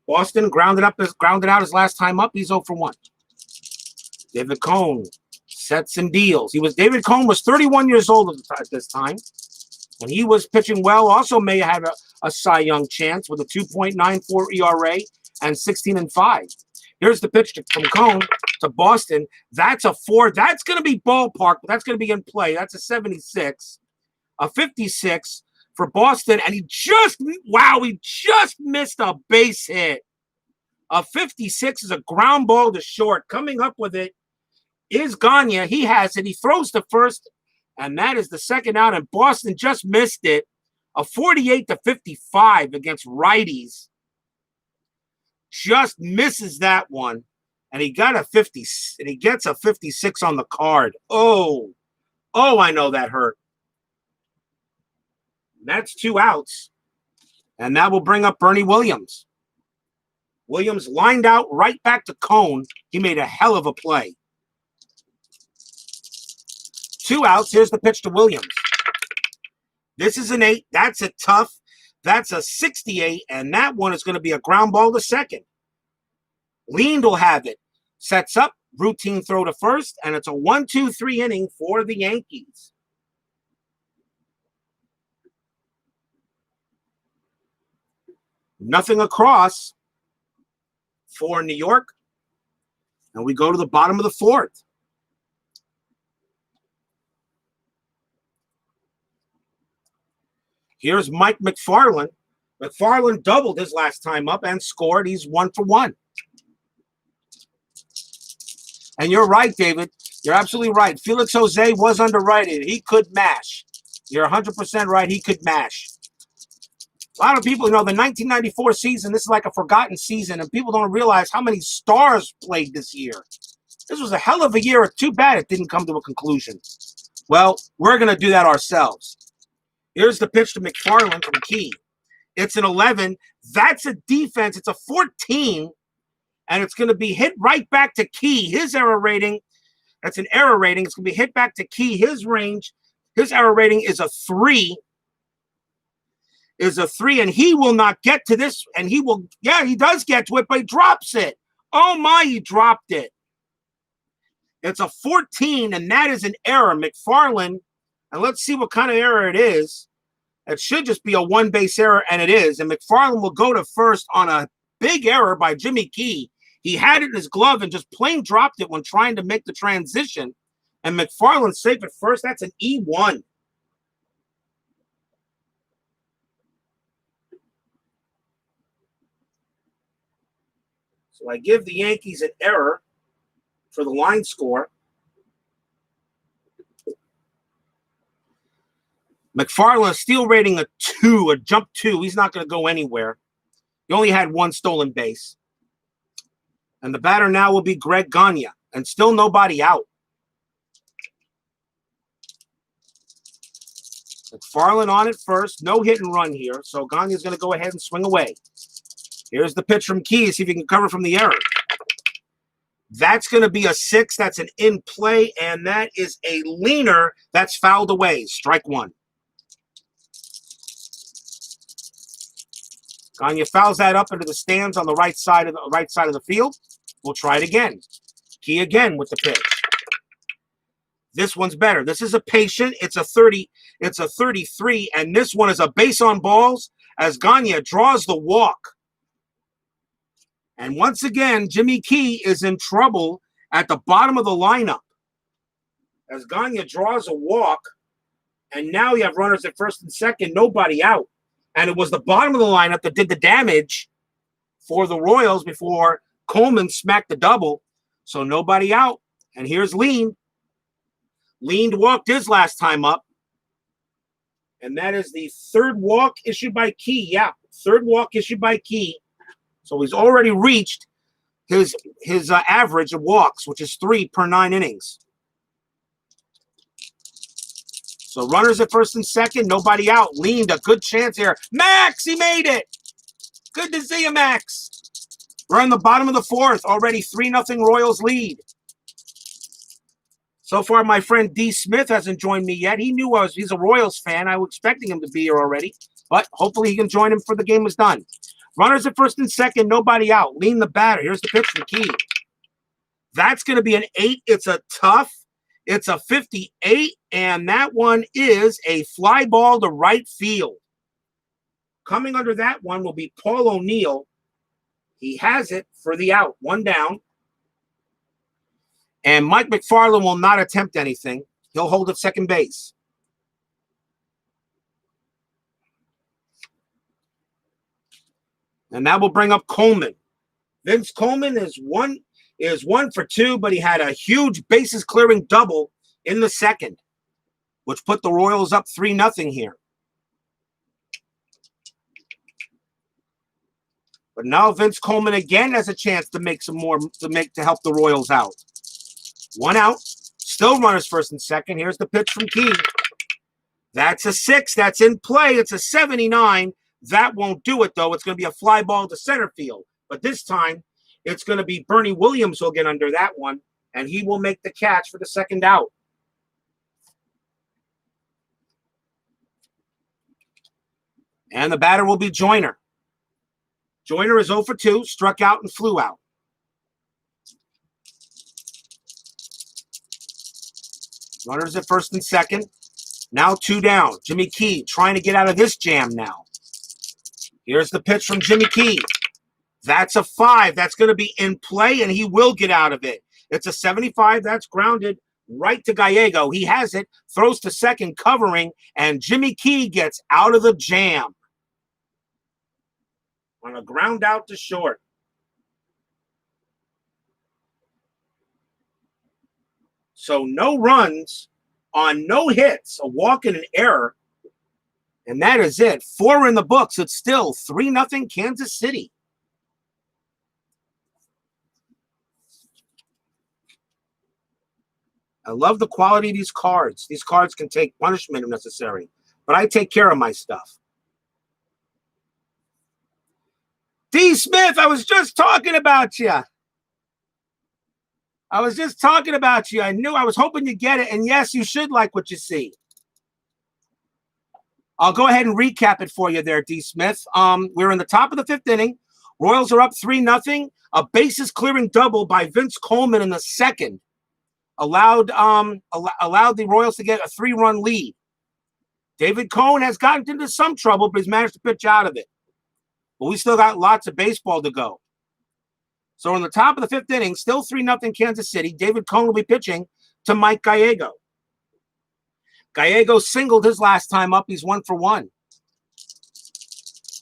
Boston grounded out his last time up. He's 0 for 1. David Cone sets and deals. David Cone was 31 years old at this time. And he was pitching well. Also may have a Cy Young chance with a 2.94 ERA and 16-5. Here's the pitch from Cone to Boston. That's a 4. That's going to be ballpark, but that's going to be in play. That's a 76. A 56 for Boston. And he just missed a base hit. A 56 is a ground ball to short. Coming up with it is Gagne. He has it. He throws to first, and that is the 2nd out. And Boston just missed it. A 48-55 against righties. Just misses that one, and he got a 50, and he gets a 56 on the card. Oh, I know that hurt. That's 2 outs, and that will bring up Bernie Williams. Williams lined out right back to Cone. He made a hell of a play. 2 outs. Here's the pitch to Williams. This is an 8. That's a tough. That's a 68, and that one is going to be a ground ball to second. Lean will have it. Sets up, routine throw to first, and it's a 1-2-3 inning for the Yankees. Nothing across for New York. And we go to the bottom of the 4th. Here's Mike McFarland. McFarland doubled his last time up and scored. He's 1 for 1. And you're right, David. You're absolutely right. Felix Jose was underrated. He could mash. You're 100% right. He could mash. A lot of people, the 1994 season, this is like a forgotten season, and people don't realize how many stars played this year. This was a hell of a year. Too bad it didn't come to a conclusion. Well, we're going to do that ourselves. Here's the pitch to McFarland from Key. It's an 11. That's a defense. It's a 14. And it's going to be hit right back to Key. His error rating, that's an error rating. It's going to be hit back to Key. His range, his error rating is a 3. And he will not get to this. And he does get to it, but he drops it. Oh, my, he dropped it. It's a 14, and that is an error. McFarland, and let's see what kind of error it is. It should just be a one-base error, and it is. And McFarland will go to first on a big error by Jimmy Key. He had it in his glove and just plain dropped it when trying to make the transition. And McFarland safe at first. That's an E1. So I give the Yankees an error for the line score. McFarland steal rating a 2, a jump 2. He's not going to go anywhere. He only had 1 stolen base. And the batter now will be Greg Gagne. And still nobody out. McFarland on it first. No hit and run here. So Gagne's going to go ahead and swing away. Here's the pitch from Key. See if he can cover from the error. That's going to be a 6. That's an in play. And that is a leaner that's fouled away. Strike 1. Gagne fouls that up into the stands on the right side of the field. We'll try it again. Key again with the pitch. This one's better. This is a patient. It's a 30. It's a 33, and this one is a base on balls as Gagne draws the walk. And once again, Jimmy Key is in trouble at the bottom of the lineup as Gagne draws a walk, and now you have runners at first and second, nobody out. And it was the bottom of the lineup that did the damage for the Royals before Coleman smacked the double. So nobody out. And here's Lean. Lean walked his last time up. And that is the 3rd walk issued by Key. Yeah, 3rd walk issued by Key. So he's already reached his average of walks, which is 3 per 9 innings. So runners at first and second, nobody out. Leaned a good chance here. Max, he made it. Good to see you, Max. We're in the bottom of the 4th. Already 3-0 Royals lead. So far, my friend D. Smith hasn't joined me yet. He knew he's a Royals fan. I was expecting him to be here already. But hopefully he can join him before the game is done. Runners at first and second, nobody out. Lean the batter. Here's the pitch from Key. That's going to be an 8. It's a tough. It's a 58, and that one is a fly ball to right field. Coming under that one will be Paul O'Neill. He has it for the out. 1 down. And Mike McFarland will not attempt anything. He'll hold at second base. And that will bring up Coleman. Vince Coleman is 1 for 2, but he had a huge bases clearing double in the 2nd, which put the Royals up 3-0 here. But now Vince Coleman again has a chance to make some more to help the Royals out. 1 out, still runners first and second. Here's the pitch from Key. That's a 6. That's in play. It's a 79. That won't do it though. It's going to be a fly ball to center field. But this time, it's going to be Bernie Williams who'll get under that one, and he will make the catch for the 2nd out. And the batter will be Joyner. Joyner is 0 for 2, struck out and flew out. Runners at first and second. Now 2 down. Jimmy Key trying to get out of this jam now. Here's the pitch from Jimmy Key. That's a 5. That's going to be in play, and he will get out of it. It's a 75. That's grounded right to Gallego. He has it, throws to second, covering, and Jimmy Key gets out of the jam on a ground out to short. So no runs on no hits, a walk and an error, and that is it. 4 in the books. It's still 3-0 Kansas City. I love the quality of these cards. These cards can take punishment if necessary, but I take care of my stuff. D. Smith, I was just talking about you. I was just talking about you. I was hoping you'd get it, and yes, you should like what you see. I'll go ahead and recap it for you there, D. Smith. We're in the top of the 5th inning. Royals are up 3-0. A bases clearing double by Vince Coleman in the 2nd allowed the Royals to get a 3-run lead. David Cohn has gotten into some trouble, but he's managed to pitch out of it. But we still got lots of baseball to go. So in the top of the fifth inning, still 3-0 Kansas City. David Cone will be pitching to Mike Gallego. Gallego singled his last time up. He's 1 for 1.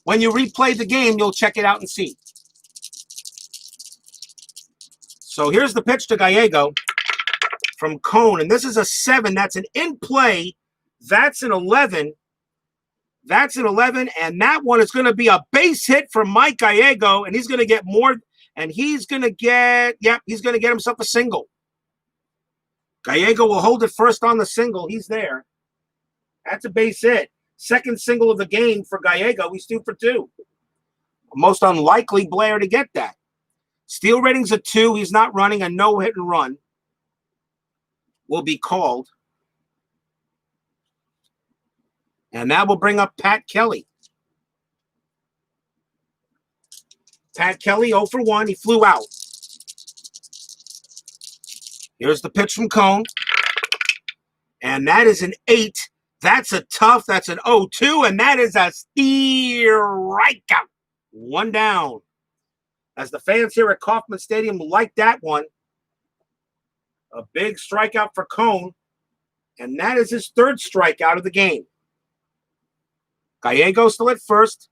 When you replay the game, you'll check it out and see. So here's the pitch to Gallego from Cone. And this is a 7. That's an in play. That's an 11. That's an 11. And that one is going to be a base hit from Mike Gallego. And he's going to get more. And he's going to get, he's going to get himself a single. Gallego will hold it first on the single. He's there. That's a base hit. Second single of the game for Gallego. He's 2 for 2. Most unlikely Blair to get that. Steal rating's a 2. He's not running. A no hit and run will be called. And that will bring up Pat Kelly. Pat Kelly 0 for 1. He flew out. Here's the pitch from Cone. And that is an 8. That's a tough. That's an 0-2. And that is a strikeout. 1 down. As the fans here at Kauffman Stadium like that one. A big strikeout for Cone. And that is his 3rd strikeout of the game. Gallego still at first.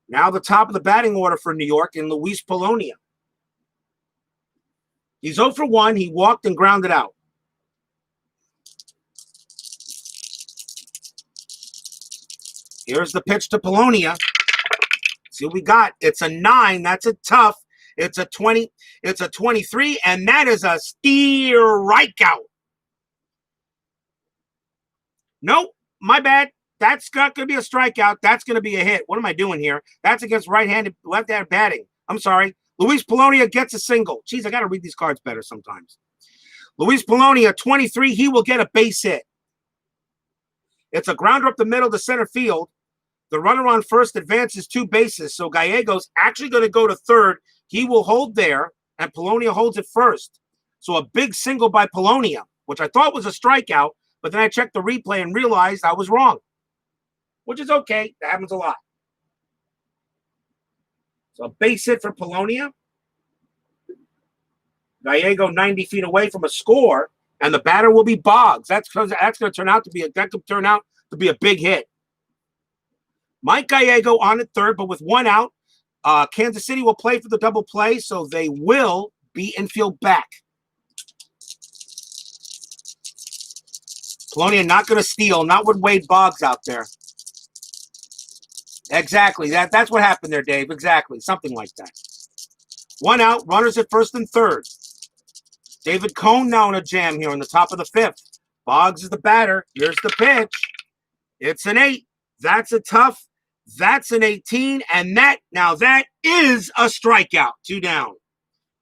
Now the top of the batting order for New York in Luis Polonia. He's 0 for 1. He walked and grounded out. Here's the pitch to Polonia. See what we got. It's a 9. That's a tough. It's a 20. It's a 23. And that is a strikeout. Nope. My bad. That's not going to be a strikeout. That's going to be a hit. What am I doing here? That's against right-handed, left-handed batting. I'm sorry. Luis Polonia gets a single. Jeez, I got to read these cards better sometimes. Luis Polonia, 23. He will get a base hit. It's a grounder up the middle to center field. The runner on first advances 2 bases. So Gallego's actually going to go to third. He will hold there, and Polonia holds it first. So a big single by Polonia, which I thought was a strikeout, but then I checked the replay and realized I was wrong. Which is okay. That happens a lot. So a base hit for Polonia. Gallego 90 feet away from a score, and the batter will be Boggs. That's going to turn out to be a big hit. Mike Gallego on at third, but with 1 out. Kansas City will play for the double play, so they will be infield back. Polonia not going to steal, not with Wade Boggs out there. Exactly. That's what happened there, Dave. Exactly. Something like that. 1 out. Runners at first and third. David Cone now in a jam here in the top of the 5th. Boggs is the batter. Here's the pitch. It's an 8. That's a tough. That's an 18. And that is a strikeout. 2 down.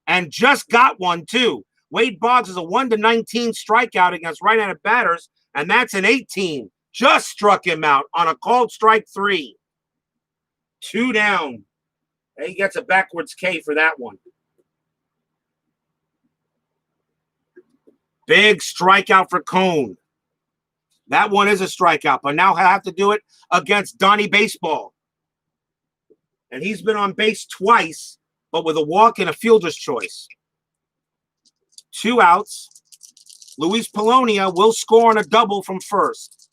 And just got one, too. Wade Boggs is a 1-19 strikeout against right-handed batters. And that's an 18. Just struck him out on a called strike 3. 2 down. And he gets a backwards K for that one. Big strikeout for Cone. That one is a strikeout, but now I have to do it against Donnie Baseball. And he's been on base twice, but with a walk and a fielder's choice. 2 outs. Luis Polonia will score on a double from first.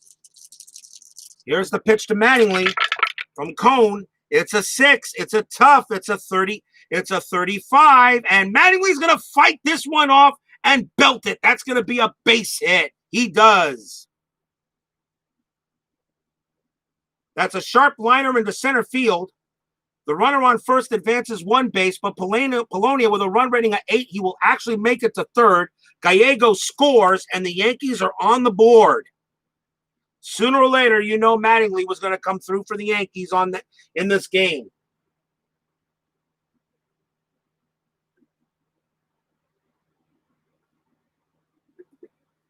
Here's the pitch to Mattingly from Cone. It's a 6. It's a tough. It's a 30. It's a 35. And Mattingly's going to fight this one off and belt it. That's going to be a base hit. He does. That's a sharp liner into center field. The runner on first advances 1 base, but Polonia with a run rating of 8, he will actually make it to third. Gallego scores, and the Yankees are on the board. Sooner or later, you know Mattingly was going to come through for the Yankees in this game.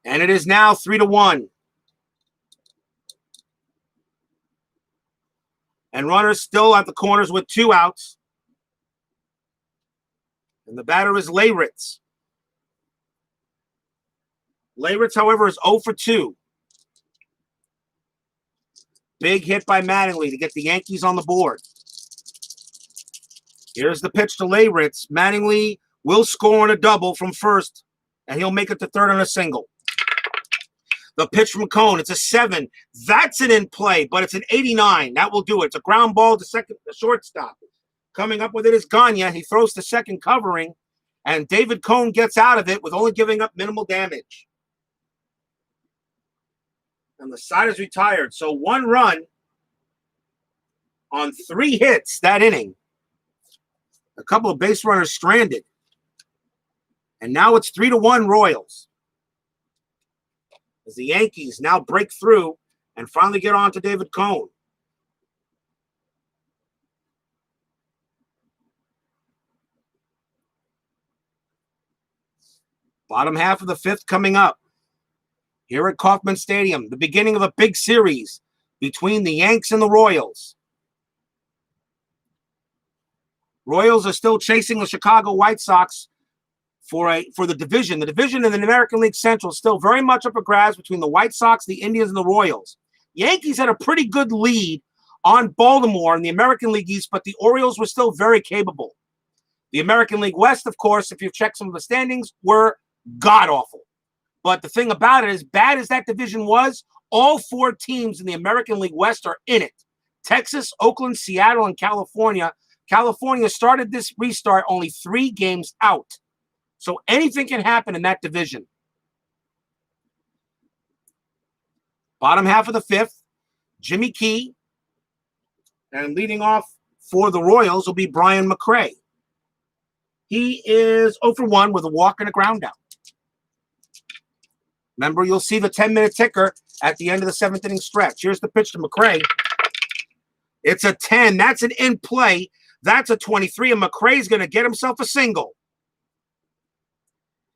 And it is now 3-1. And runners still at the corners with 2 outs. And the batter is Leyritz. Leyritz, however, is 0 for 2. Big hit by Mattingly to get the Yankees on the board. Here's the pitch to Leyritz. Mattingly will score on a double from first, and he'll make it to third on a single. The pitch from Cone, it's a 7. That's an in play, but it's an 89. That will do it. It's a ground ball to second, the shortstop. Coming up with it is Gagne. He throws to second covering, and David Cone gets out of it with only giving up minimal damage. And the side is retired. So 1 run on 3 hits that inning. A couple of base runners stranded. And now it's 3-1 Royals, as the Yankees now break through and finally get on to David Cone. Bottom half of the 5th coming up here at Kauffman Stadium, the beginning of a big series between the Yanks and the Royals. Royals are still chasing the Chicago White Sox for the division. The division in the American League Central is still very much up for grabs between the White Sox, the Indians, and the Royals. Yankees had a pretty good lead on Baltimore in the American League East, but the Orioles were still very capable. The American League West, of course, if you've checked some of the standings, were god-awful. But the thing about it, as bad as that division was, all 4 teams in the American League West are in it. Texas, Oakland, Seattle, and California. California started this restart only 3 games out. So anything can happen in that division. Bottom half of the 5th, Jimmy Key. And leading off for the Royals will be Brian McRae. He is 0 for 1 with a walk and a ground out. Remember, you'll see the 10-minute ticker at the end of the 7th inning stretch. Here's the pitch to McRae. It's a 10. That's an in play. That's a 23, and McRae's going to get himself a single.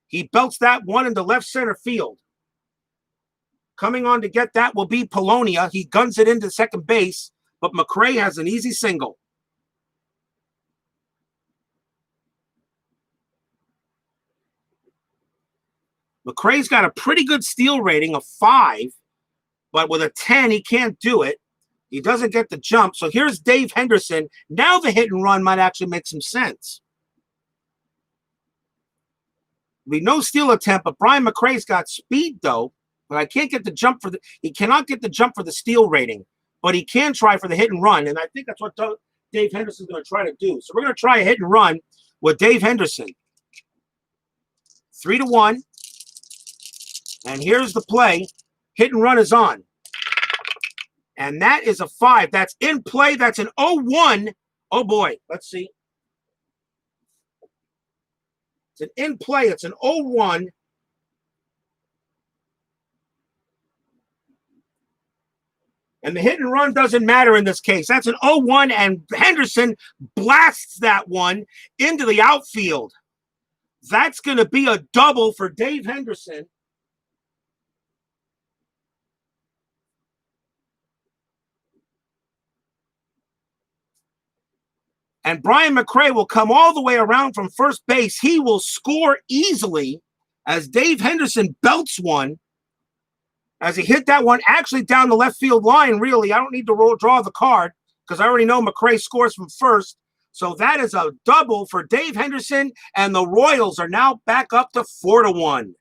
He belts that one into left center field. Coming on to get that will be Polonia. He guns it into second base, but McRae has an easy single. McRae's got a pretty good steal rating of 5, but with a 10, he can't do it. He doesn't get the jump. So here's Dave Henderson. Now the hit and run might actually make some sense. Be no steal attempt, but Brian McRae's got speed though. But I can't get the jump for he cannot get the jump for the steal rating, but he can try for the hit and run. And I think that's what Dave Henderson's going to try to do. So we're going to try a hit and run with Dave Henderson. 3-1. And here's the play. Hit and run is on. And that is a 5. That's in play. That's an 0-1. Oh, boy. Let's see. It's an in play. It's an 0-1. And the hit and run doesn't matter in this case. That's an 0-1, and Henderson blasts that one into the outfield. That's going to be a double for Dave Henderson. And Brian McRae will come all the way around from first base. He will score easily as Dave Henderson belts one. As he hit that one actually down the left field line, really. I don't need to draw the card because I already know McRae scores from first. So that is a double for Dave Henderson, and the Royals are now back up to 4-1.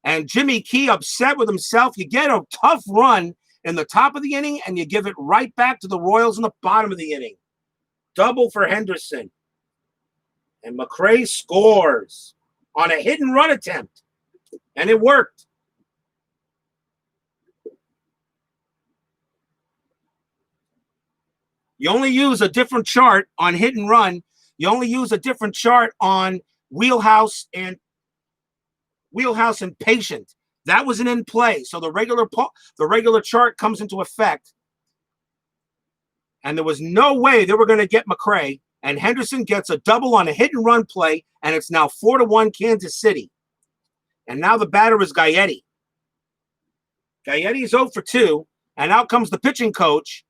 And Jimmy Key upset with himself. You get a tough run in the top of the inning, and you give it right back to the Royals in the bottom of the inning. Double for Henderson. And McRae scores on a hit and run attempt. And it worked. You only use a different chart on hit and run. You only use a different chart on wheelhouse and patient. That was an in play. So the regular chart comes into effect. And there was no way they were going to get McRae. And Henderson gets a double on a hit and run play. And it's now 4-1 Kansas City. And now the batter is Gaetti. Gaetti's 0 for 2. And out comes the pitching coach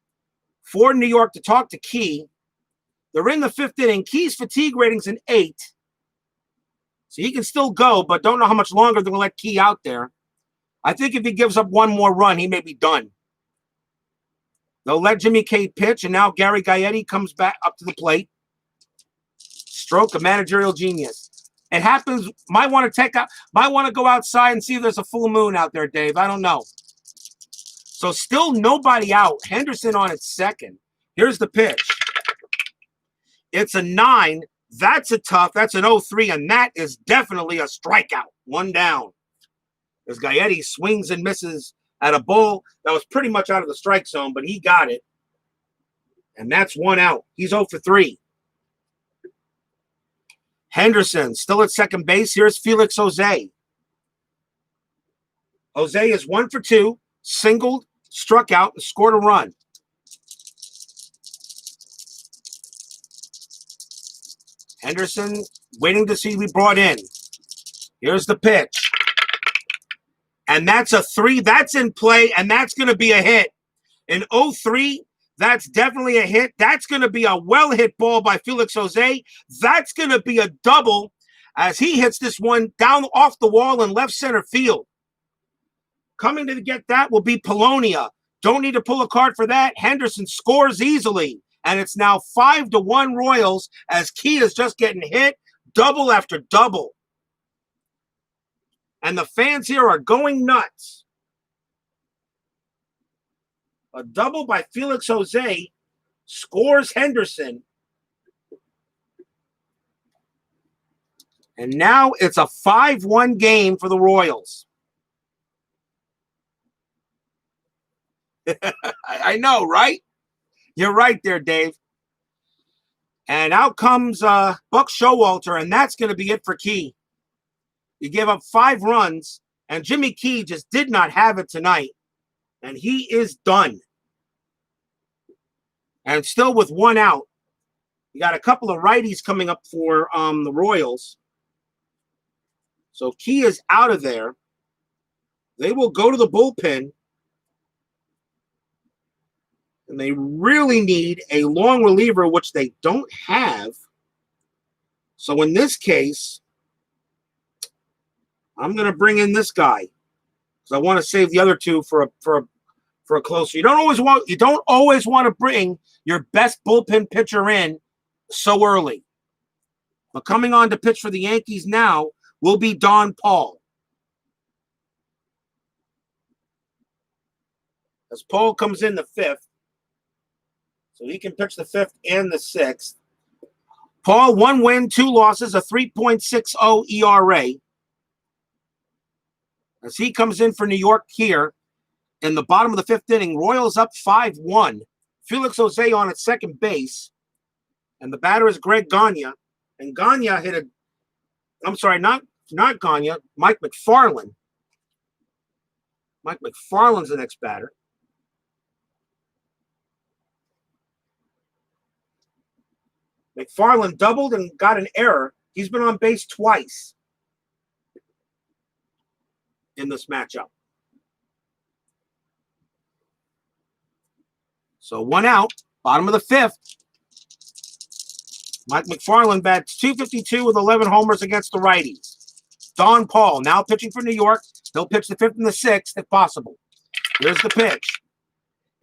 for New York to talk to Key. They're in the 5th inning. Key's fatigue rating's an 8. So he can still go, but don't know how much longer they're going to let Key out there. I think if he gives up one more run, he may be done. They'll let Jimmy K pitch, and now Gary Gaetti comes back up to the plate. Stroke of managerial genius. It happens. Might want to go outside and see if there's a full moon out there, Dave. I don't know. So still nobody out. Henderson on its second. Here's the pitch. It's a 9. That's an 0-3, and that is definitely a strikeout. One down. As Gaetti swings and misses at a ball that was pretty much out of the strike zone, but he got it. And that's 1 out. He's 0 for 3. Henderson still at second base. Here's Felix Jose. Jose is 1 for 2, singled, struck out, and scored a run. Henderson waiting to see who he brought in. Here's the pitch. And that's a 3. That's in play, and that's going to be a hit. An 0-3, that's definitely a hit. That's going to be a well-hit ball by Felix Jose. That's going to be a double as he hits this one down off the wall in left center field. Coming to get that will be Polonia. Don't need to pull a card for that. Henderson scores easily. And it's now 5-1 Royals as Key is just getting hit double after double. And the fans here are going nuts. A double by Felix Jose scores Henderson. And now it's a 5-1 game for the Royals. I know, right? You're right there, Dave. And out comes Buck Showalter, and that's going to be it for Key. He gave up 5 runs, and Jimmy Key just did not have it tonight. And he is done. And still with 1 out. You got a couple of righties coming up for the Royals. So Key is out of there. They will go to the bullpen. And they really need a long reliever, which they don't have. So in this case, I'm going to bring in this guy because I want to save the other two for a closer. You don't always want to bring your best bullpen pitcher in so early. But coming on to pitch for the Yankees now will be Don Paul. As Paul comes in the 5th. So he can pitch the 5th and the 6th. Paul, 1 win, 2 losses, a 3.60 ERA. As he comes in for New York here in the bottom of the 5th inning, Royals up 5-1. Felix Jose on at second base. And the batter is Greg Gagne. And Gagne hit not Gagne, Mike McFarland. Mike McFarland's the next batter. McFarland doubled and got an error. He's been on base twice in this matchup. So 1 out, bottom of the 5th. Mike McFarland bats .252 with 11 homers against the righties. Don Paul now pitching for New York. He'll pitch the 5th and the 6th if possible. Here's the pitch.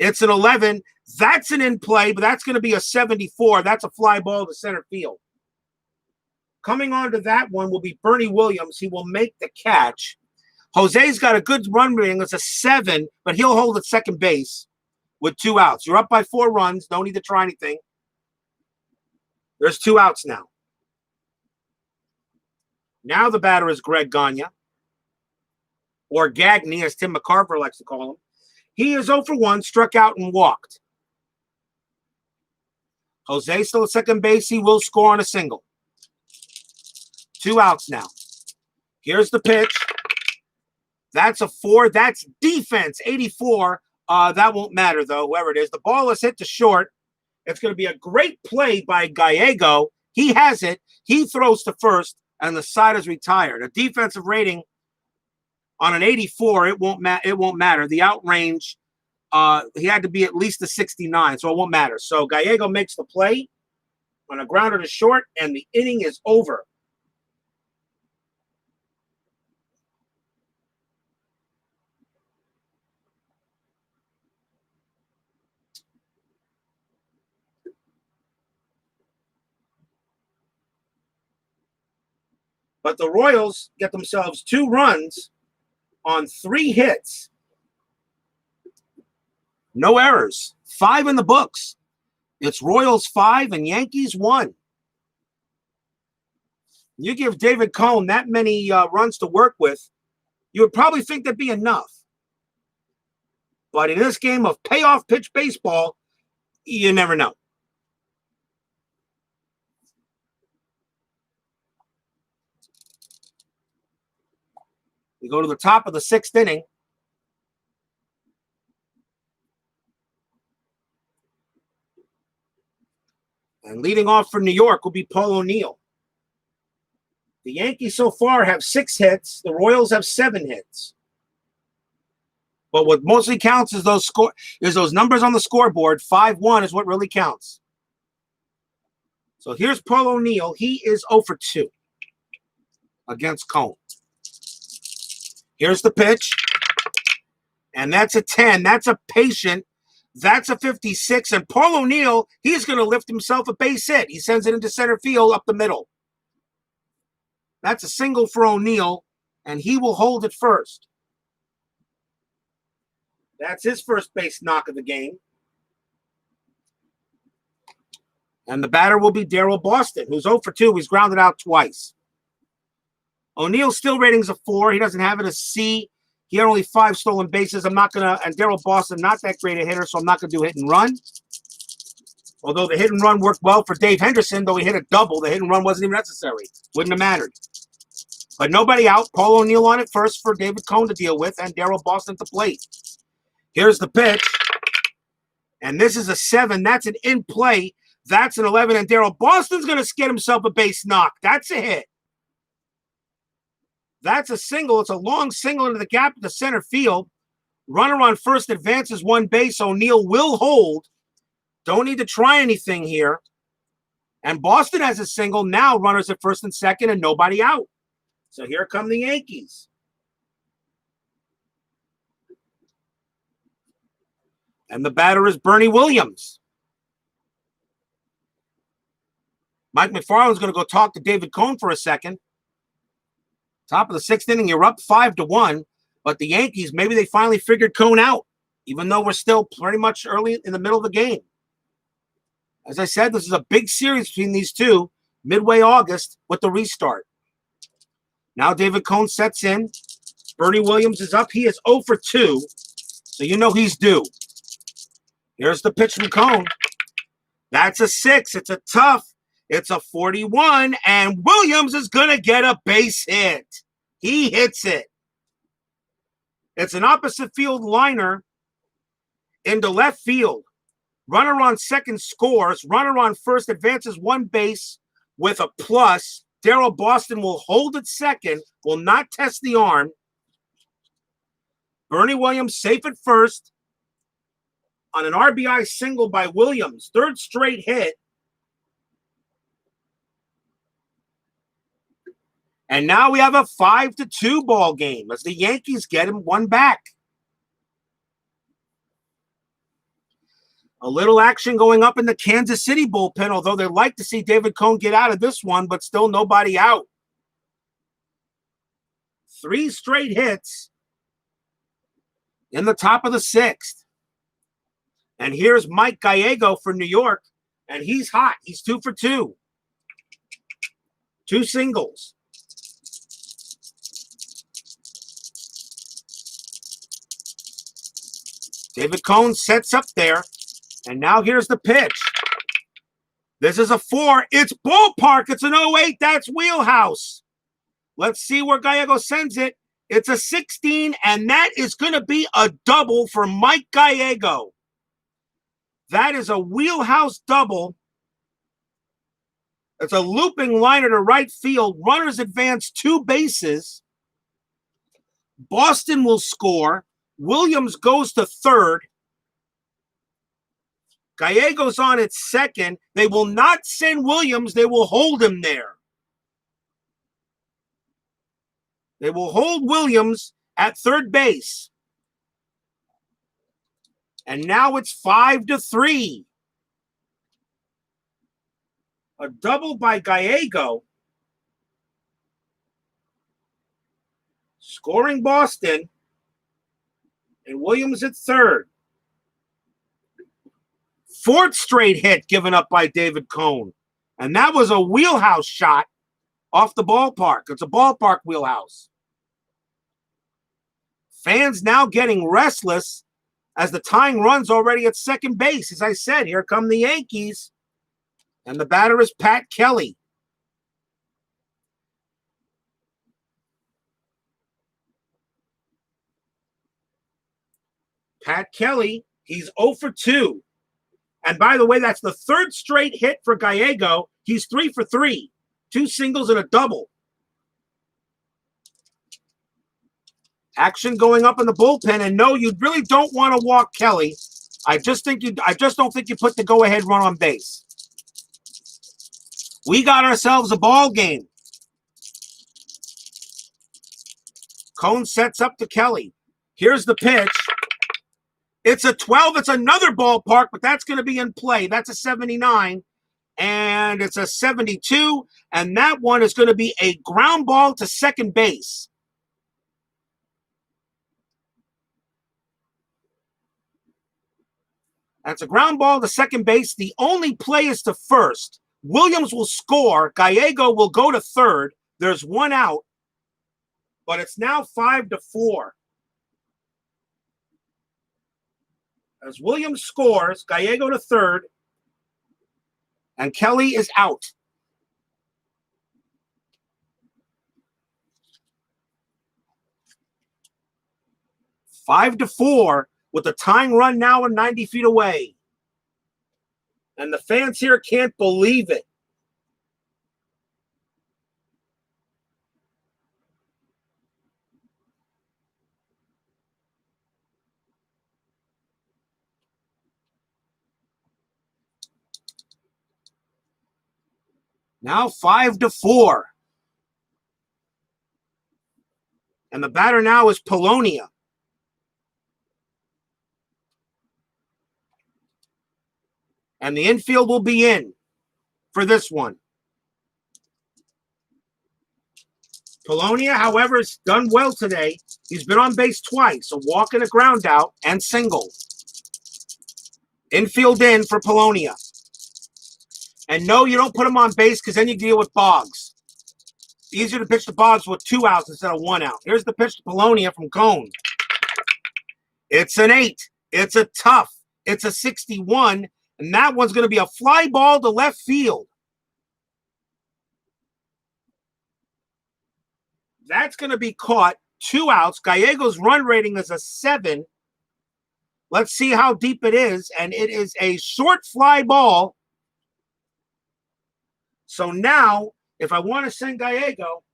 It's an 11. That's an in play, but that's going to be a 74. That's a fly ball to center field. Coming on to that one will be Bernie Williams. He will make the catch. Jose's got a good run rating. It's a 7, but he'll hold at second base with 2 outs. You're up by 4 runs. Don't need to try anything. There's 2 outs now. Now the batter is Greg Gagne, or Gagne, as Tim McCarver likes to call him. He is 0 for 1, struck out and walked. Jose still at second base. He will score on a single. 2 outs now. Here's the pitch. That's a 4. That's defense, 84. That won't matter, though, whoever it is. The ball is hit to short. It's going to be a great play by Gallego. He has it. He throws to first, and the side is retired. A defensive rating on an 84, it won't matter. The out range, he had to be at least a 69, so it won't matter. So Gallego makes the play on a grounder to short, and the inning is over. But the Royals get themselves 2 runs on 3 hits. No errors. 5 in the books. It's Royals 5 and Yankees 1. You give David Cone that many runs to work with, you would probably think that'd be enough. But in this game of payoff pitch baseball, you never know. We go to the top of the 6th inning. And leading off for New York will be Paul O'Neill. The Yankees so far have 6 hits. The Royals have 7 hits. But what mostly counts is those numbers on the scoreboard. 5-1 is what really counts. So here's Paul O'Neill. He is 0 for 2 against Cone. Here's the pitch. And that's a 10. That's a patient. That's a 56. And Paul O'Neill, he's going to lift himself a base hit. He sends it into center field up the middle. That's a single for O'Neill, and he will hold it first. That's his first base knock of the game. And the batter will be Daryl Boston, who's 0 for 2. He's grounded out twice. O'Neill's still ratings a 4. He doesn't have it a C. He had only 5 stolen bases. And Daryl Boston, not that great a hitter, so I'm not going to do hit and run. Although the hit and run worked well for Dave Henderson, though he hit a double, the hit and run wasn't even necessary. Wouldn't have mattered. But nobody out. Paul O'Neill on it first for David Cone to deal with, and Daryl Boston to plate. Here's the pitch. And this is a 7. That's an in play. That's an 11. And Daryl Boston's going to get himself a base knock. That's a hit. That's a single. It's a long single into the gap of the center field. Runner on first advances 1 base. O'Neill will hold. Don't need to try anything here. And Boston has a single. Now runners at first and second and nobody out. So here come the Yankees. And the batter is Bernie Williams. Mike McFarland's going to go talk to David Cone for a second. Top of the 6th inning, you're up 5-1. But the Yankees, maybe they finally figured Cone out, even though we're still pretty much early in the middle of the game. As I said, this is a big series between these two, midway August with the restart. Now David Cone sets in. Bernie Williams is up. He is 0 for 2, so you know he's due. Here's the pitch from Cone. That's a 6. It's a tough. It's a 41, and Williams is going to get a base hit. He hits it. It's an opposite field liner into left field. Runner on second scores. Runner on first advances 1 base with a plus. Daryl Boston will hold at second, will not test the arm. Bernie Williams safe at first on an RBI single by Williams. 3rd straight hit. And now we have a 5-2 ball game as the Yankees get him 1 back. A little action going up in the Kansas City bullpen, although they'd like to see David Cone get out of this one, but still nobody out. 3 straight hits in the top of the 6th. And here's Mike Gallego for New York, and he's hot. He's 2 for 2. 2 singles. David Cone sets up there, and now here's the pitch. This is a 4. It's ballpark. It's an 08. That's wheelhouse. Let's see where Gallego sends it. It's a 16, and that is going to be a double for Mike Gallego. That is a wheelhouse double. It's a looping liner to right field. Runners advance 2 bases. Boston will score. Williams goes to third. Gallego's on at second. They will not send Williams. They will hold him there. They will hold Williams at third base. And now it's 5-3. A double by Gallego. Scoring Boston. And Williams at third. Fourth straight hit given up by David Cone. And that was a wheelhouse shot off the ballpark. It's a ballpark wheelhouse. Fans now getting restless as the tying run's already at second base. As I said, here come the Yankees. And the batter is Pat Kelly. Pat Kelly, he's 0 for 2. And by the way, that's the third straight hit for Gallego. He's 3 for 3. 2 singles and a double. Action going up in the bullpen, and no, you really don't want to walk Kelly. I just don't think you put the go-ahead run on base. We got ourselves a ball game. Cone sets up to Kelly. Here's the pitch. It's a 12. It's another ballpark, but that's going to be in play. That's a 79. And it's a 72. And that one is going to be a ground ball to second base. That's a ground ball to second base. The only play is to first. Williams will score. Gallego will go to third. There's one out. But it's now 5-4. As Williams scores, Gallego to third. And Kelly is out. Five to 4 with the tying run now and 90 feet away. And the fans here can't believe it. Now 5-4. And the batter now is Polonia. And the infield will be in for this one. Polonia, however, has done well today. He's been on base twice, a walk and a ground out, and single. Infield in for Polonia. And no, you don't put him on base because then you deal with Boggs. It's easier to pitch to Boggs with 2 outs instead of 1 out. Here's the pitch to Polonia from Cone. It's an 8. It's a tough. It's a 61. And that one's going to be a fly ball to left field. That's going to be caught. 2 outs. Gallego's run rating is a 7. Let's see how deep it is. And it is a short fly ball. So now, if I want to send Gallego,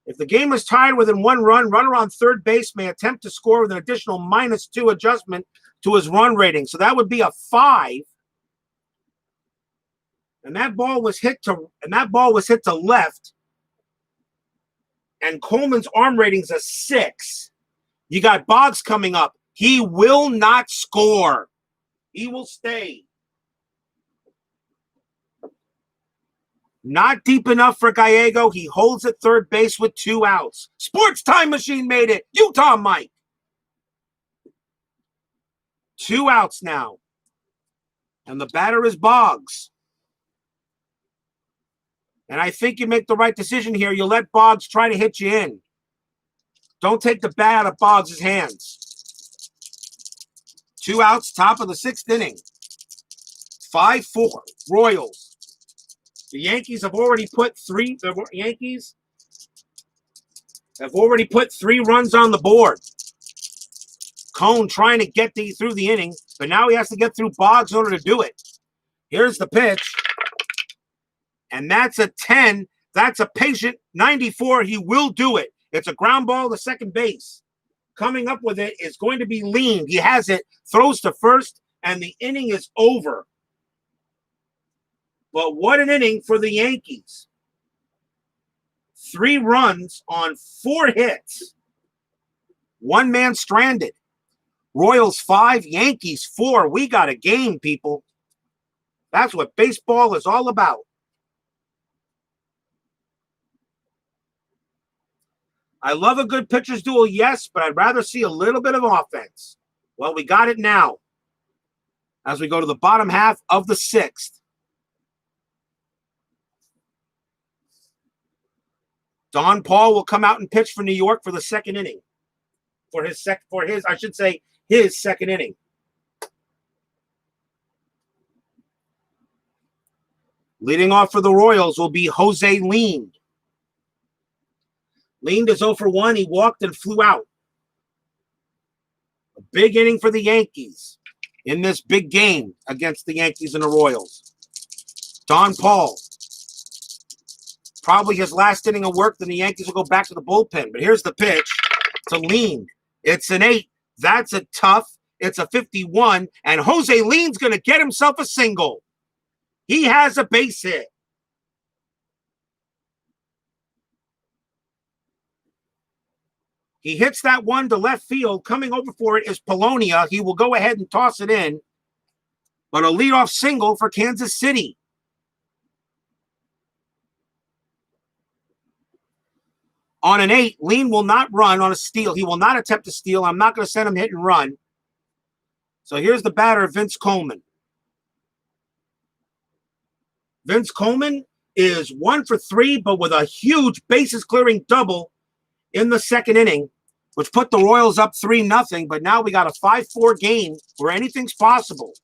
if the game is tied within 1 run, runner on third base may attempt to score with an additional -2 adjustment to his run rating. So that would be a 5. And that ball was hit to left. And Coleman's arm rating's a 6. You got Boggs coming up. He will not score. He will stay. Not deep enough for Gallego. He holds at third base with 2 outs. Sports Time Machine made it. Utah Mike. 2 outs now. And the batter is Boggs. And I think you make the right decision here. You let Boggs try to hit you in. Don't take the bat out of Boggs' hands. 2 outs, top of the 6th inning. 5-4, Royals. The Yankees have already put 3 runs on the board. Cone trying to get through the inning, but now he has to get through Boggs in order to do it. Here's the pitch. And that's a 10. That's a patient 94. He will do it. It's a ground ball to second base. Coming up with it is going to be lean. He has it, throws to first, and the inning is over. But what an inning for the Yankees. 3 runs on 4 hits. 1 man stranded. Royals 5, Yankees 4. We got a game, people. That's what baseball is all about. I love a good pitcher's duel, yes, but I'd rather see a little bit of offense. Well, we got it now as we go to the bottom half of the 6th. Don Paul will come out and pitch for New York for the second inning. His second inning. Leading off for the Royals will be Jose Lean. Lean is 0 for 1. He walked and flew out. A big inning for the Yankees in this big game against the Yankees and the Royals. Don Paul. Probably his last inning of work, then the Yankees will go back to the bullpen. But here's the pitch to Lean. It's an 8. That's a tough. It's a 51. And Jose Lean's going to get himself a single. He has a base hit. He hits that one to left field. Coming over for it is Polonia. He will go ahead and toss it in. But a leadoff single for Kansas City. On an 8, Lean will not run on a steal. He will not attempt to steal. I'm not going to send him hit and run. So here's the batter, Vince Coleman. Vince Coleman is 1 for 3, but with a huge bases-clearing double in the second inning, which put the Royals up 3-0. But now we got a 5-4 game where anything's possible.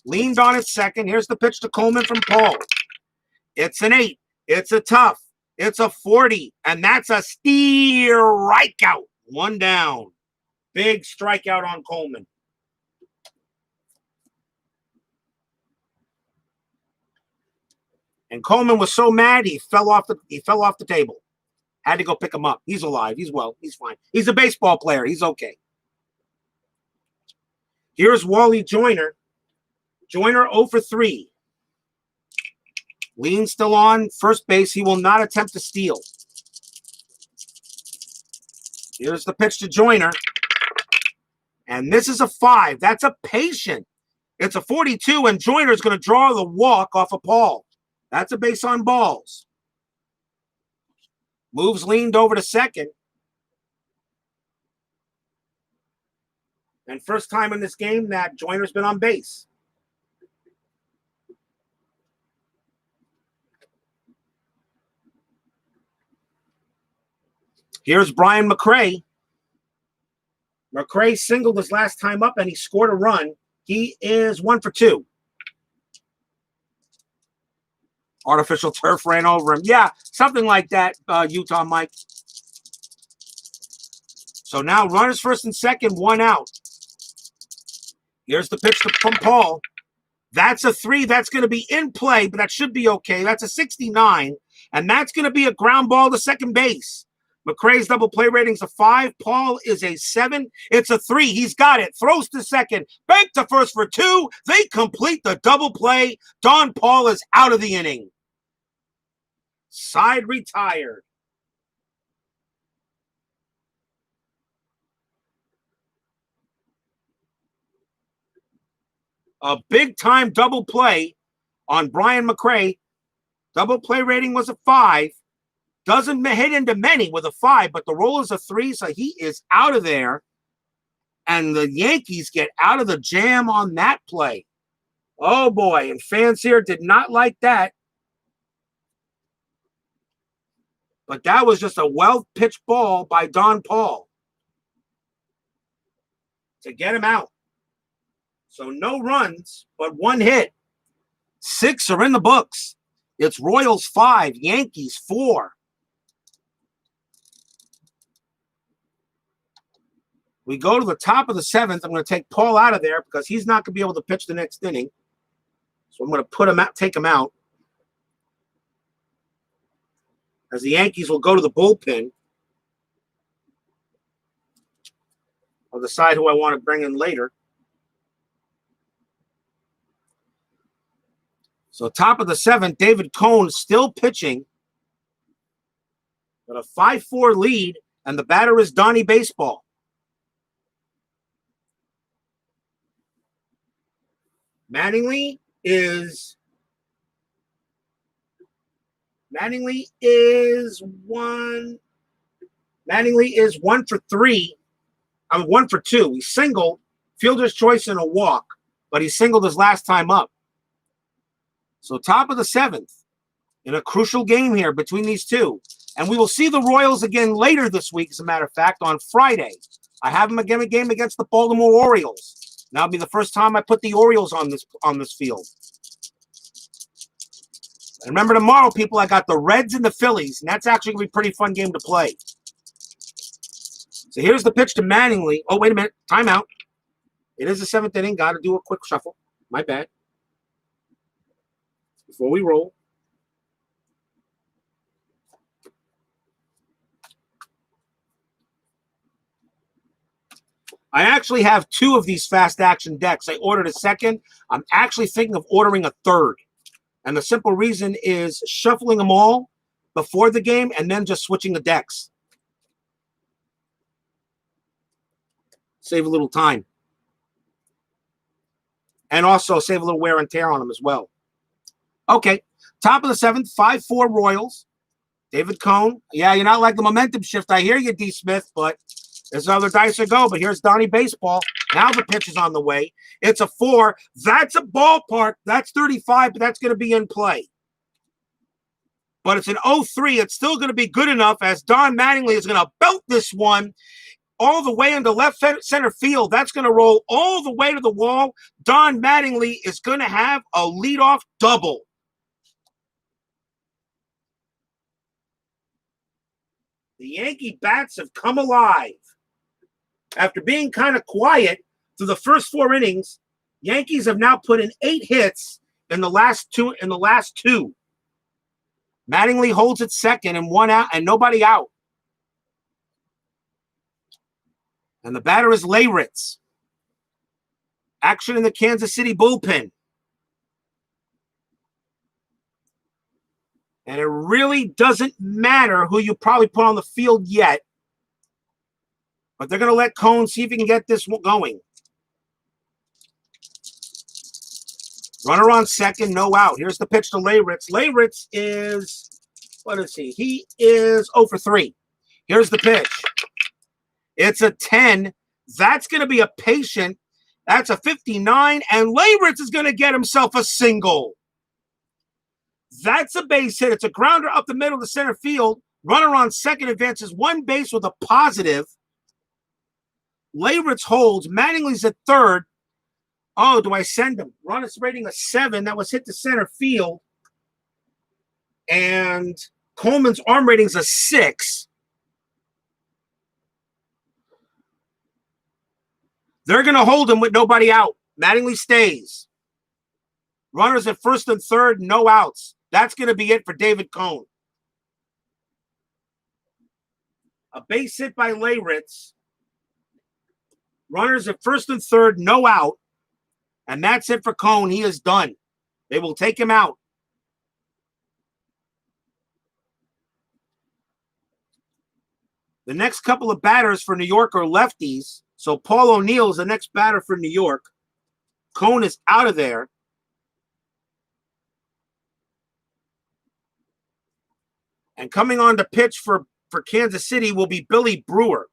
Leaned on at second. Here's the pitch to Coleman from Paul. It's an 8. It's a tough. It's a 40, and that's a strikeout. 1 down. Big strikeout on Coleman. And Coleman was so mad he fell off the table. Had to go pick him up. He's alive. He's well. He's fine. He's a baseball player. He's okay. Here's Wally Joyner. Joyner 0 for 3. Lean still on first base. He will not attempt to steal. Here's the pitch to Joyner. And this is a 5. That's a patient. It's a 42, and Joyner's going to draw the walk off of Paul. That's a base on balls. Moves Leaned over to second. And first time in this game that Joyner's been on base. Here's Brian McRae. McRae singled his last time up, and he scored a run. He is 1 for 2. Artificial turf ran over him. Yeah, something like that, Utah Mike. So now runners first and second, 1 out. Here's the pitch from Paul. That's a 3. That's going to be in play, but that should be okay. That's a 69, and that's going to be a ground ball to second base. McRae's double play rating's a 5. Paul is a 7. It's a 3. He's got it. Throws to second. Bank to first for 2. They complete the double play. Don Paul is out of the inning. Side retired. A big-time double play on Brian McRae. Double play rating was a 5. Doesn't hit into many with a 5, but the roll is a 3, so he is out of there. And the Yankees get out of the jam on that play. Oh, boy, and fans here did not like that. But that was just a well-pitched ball by Don Paul to get him out. So no runs, but 1 hit. 6 are in the books. It's Royals 5, Yankees 4. We go to the top of the 7th. I'm going to take Paul out of there because he's not going to be able to pitch the next inning. So I'm going to put him out, take him out. As the Yankees will go to the bullpen. I'll decide who I want to bring in later. So top of the 7th, David Cone still pitching. Got a 5-4 lead, and the batter is Donnie Baseball. Mattingly is one. Mattingly is 1 for 3. I'm 1 for 2. He singled, fielder's choice and a walk, but he singled his last time up. So top of the 7th in a crucial game here between these two. And we will see the Royals again later this week, as a matter of fact, on Friday. I have them again a game against the Baltimore Orioles. That'll be the first time I put the Orioles on this field. And remember tomorrow, people, I got the Reds and the Phillies, and that's actually going to be a pretty fun game to play. So here's the pitch to Mattingly. Oh, wait a minute. Timeout. It is the 7th inning. Got to do a quick shuffle. My bad. Before we roll. I actually have 2 of these fast action decks. I ordered a second. I'm actually thinking of ordering a third. And the simple reason is shuffling them all before the game and then just switching the decks. Save a little time. And also save a little wear and tear on them as well. Okay. Top of the 7th, 5-4 Royals. David Cone. Yeah, you're not like the momentum shift. I hear you, D. Smith, but there's another dice to go. But here's Donnie Baseball. Now the pitch is on the way. It's a 4. That's a ballpark. That's 35, but that's going to be in play. But it's an 0-3. It's still going to be good enough as Don Mattingly is going to belt this one all the way into left center field. That's going to roll all the way to the wall. Don Mattingly is going to have a leadoff double. The Yankee bats have come alive. After being kind of quiet through the first 4 innings, Yankees have now put in 8 hits in the last two. Mattingly holds it second and 1 out and nobody out. And the batter is Leyritz. Action in the Kansas City bullpen. And it really doesn't matter who you probably put on the field yet. But they're going to let Cone see if he can get this going. Runner on second, no out. Here's the pitch to Leyritz. Leyritz is, what is he? He is 0 for 3. Here's the pitch. It's a 10. That's going to be a patient. That's a 59. And Leyritz is going to get himself a single. That's a base hit. It's a grounder up the middle to center field. Runner on second advances 1 base with a positive. Leyritz holds. Mattingly's at third. Oh, do I send him? Runner's rating a 7. That was hit to center field. And Coleman's arm rating's a 6. They're going to hold him with nobody out. Mattingly stays. Runners at first and third, no outs. That's going to be it for David Cone. A base hit by Leyritz. Runners at first and third, no out. And that's it for Cone. He is done. They will take him out. The next couple of batters for New York are lefties. So Paul O'Neill is the next batter for New York. Cone is out of there. And coming on to pitch for Kansas City will be Billy Brewer.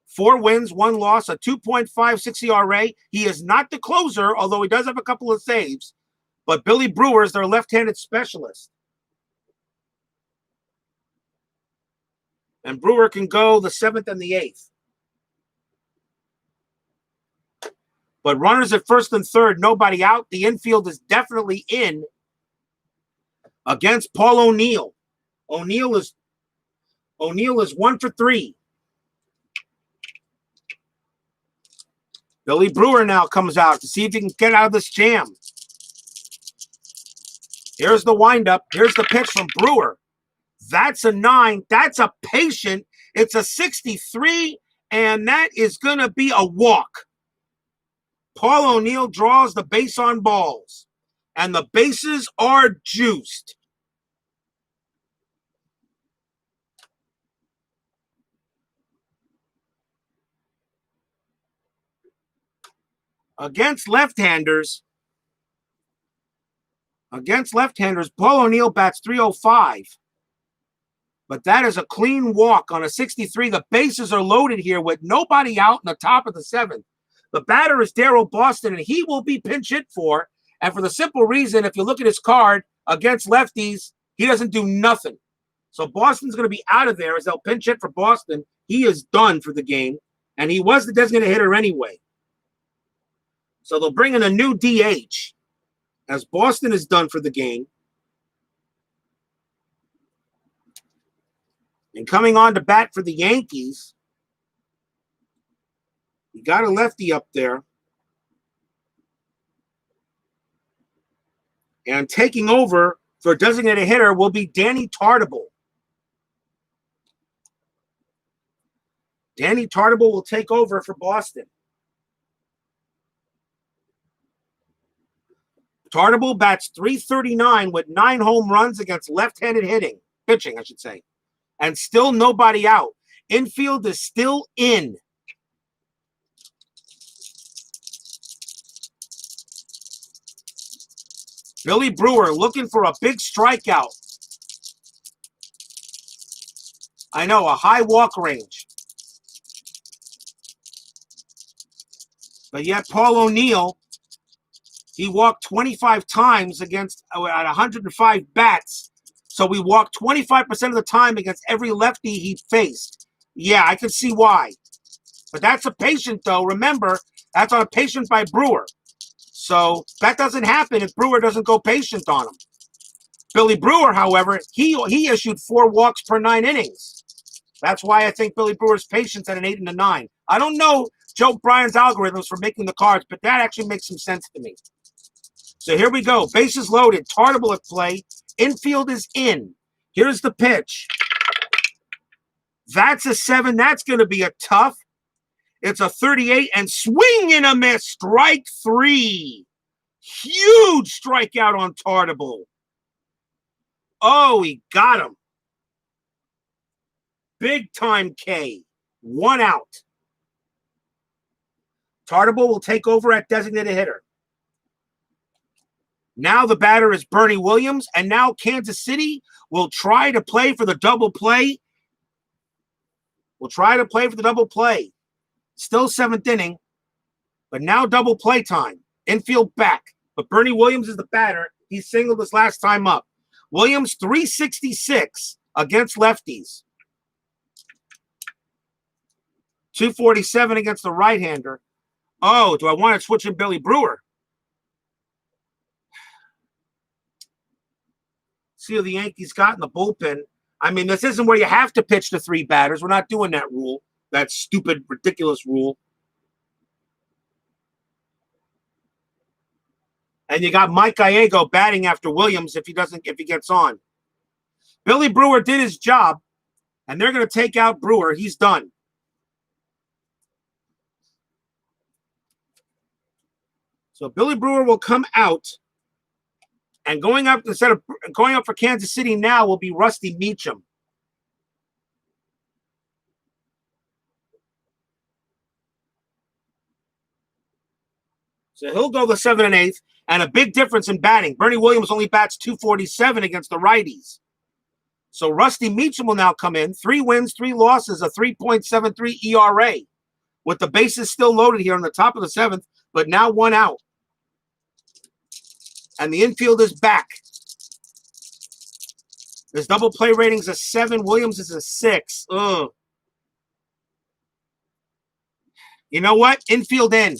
4 wins, 1 loss, a 2.56 ERA. He is not the closer, although he does have a couple of saves. But Billy Brewer is their left-handed specialist. And Brewer can go the 7th and the 8th. But runners at first and third, nobody out. The infield is definitely in against Paul O'Neill. O'Neill is 1 for 3. Billy Brewer now comes out to see if he can get out of this jam. Here's the windup. Here's the pitch from Brewer. That's a 9. That's a patient. It's a 63, and that is going to be a walk. Paul O'Neill draws the base on balls, and the bases are juiced. Against left-handers, Paul O'Neill bats 305. But that is a clean walk on a 63. The bases are loaded here with nobody out in the top of the 7th. The batter is Darryl Boston, and he will be pinch hit for. And for the simple reason, if you look at his card against lefties, he doesn't do nothing. So Boston's going to be out of there as they'll pinch hit for Boston. He is done for the game, and he was the designated hitter anyway. So they'll bring in a new DH as Boston is done for the game. And coming on to bat for the Yankees, you got a lefty up there. And taking over for designated hitter will be Danny Tartabull. Danny Tartabull will take over for Boston. Tartabull bats 339 with 9 home runs against left-handed pitching, I should say. And still nobody out. Infield is still in. Billy Brewer looking for a big strikeout. I know, a high walk range. But yet Paul O'Neill, he walked 25 times against at 105 bats. So we walked 25% of the time against every lefty he faced. Yeah, I can see why. But that's a patient, though. Remember, that's on a patient by Brewer. So that doesn't happen if Brewer doesn't go patient on him. Billy Brewer, however, he issued 4 walks per 9 innings. That's why I think Billy Brewer's patience at an 8 and a 9. I don't know Joe Bryan's algorithms for making the cards, but that actually makes some sense to me. So here we go. Bases loaded. Tartabull at play. Infield is in. Here's the pitch. That's a 7. That's going to be a tough. It's a 38 and swing and a miss. Strike 3. Huge strikeout on Tartabull. Oh, he got him. Big time K. 1 out. Tartabull will take over at designated hitter. Now the batter is Bernie Williams, and now Kansas City will try to play for the double play. Still 7th inning, but now double play time. Infield back, but Bernie Williams is the batter. He singled his last time up. Williams 366 against lefties. 247 against the right-hander. Oh, do I want to switch in Billy Brewer? See who the Yankees got in the bullpen. I mean, this isn't where you have to pitch to 3 batters. We're not doing that rule. That stupid, ridiculous rule. And you got Mike Gallego batting after Williams if he gets on. Billy Brewer did his job, and they're going to take out Brewer. He's done. So Billy Brewer will come out, and going up for Kansas City now will be Rusty Meacham. So he'll go the 7 and 8th, and a big difference in batting. Bernie Williams only bats 247 against the righties. So Rusty Meacham will now come in. 3 wins, 3 losses, a 3.73 ERA. With the bases still loaded here on the top of the 7th, but now 1 out. And the infield is back. His double play rating's a 7. Williams is a 6. Ugh. You know what? Infield in.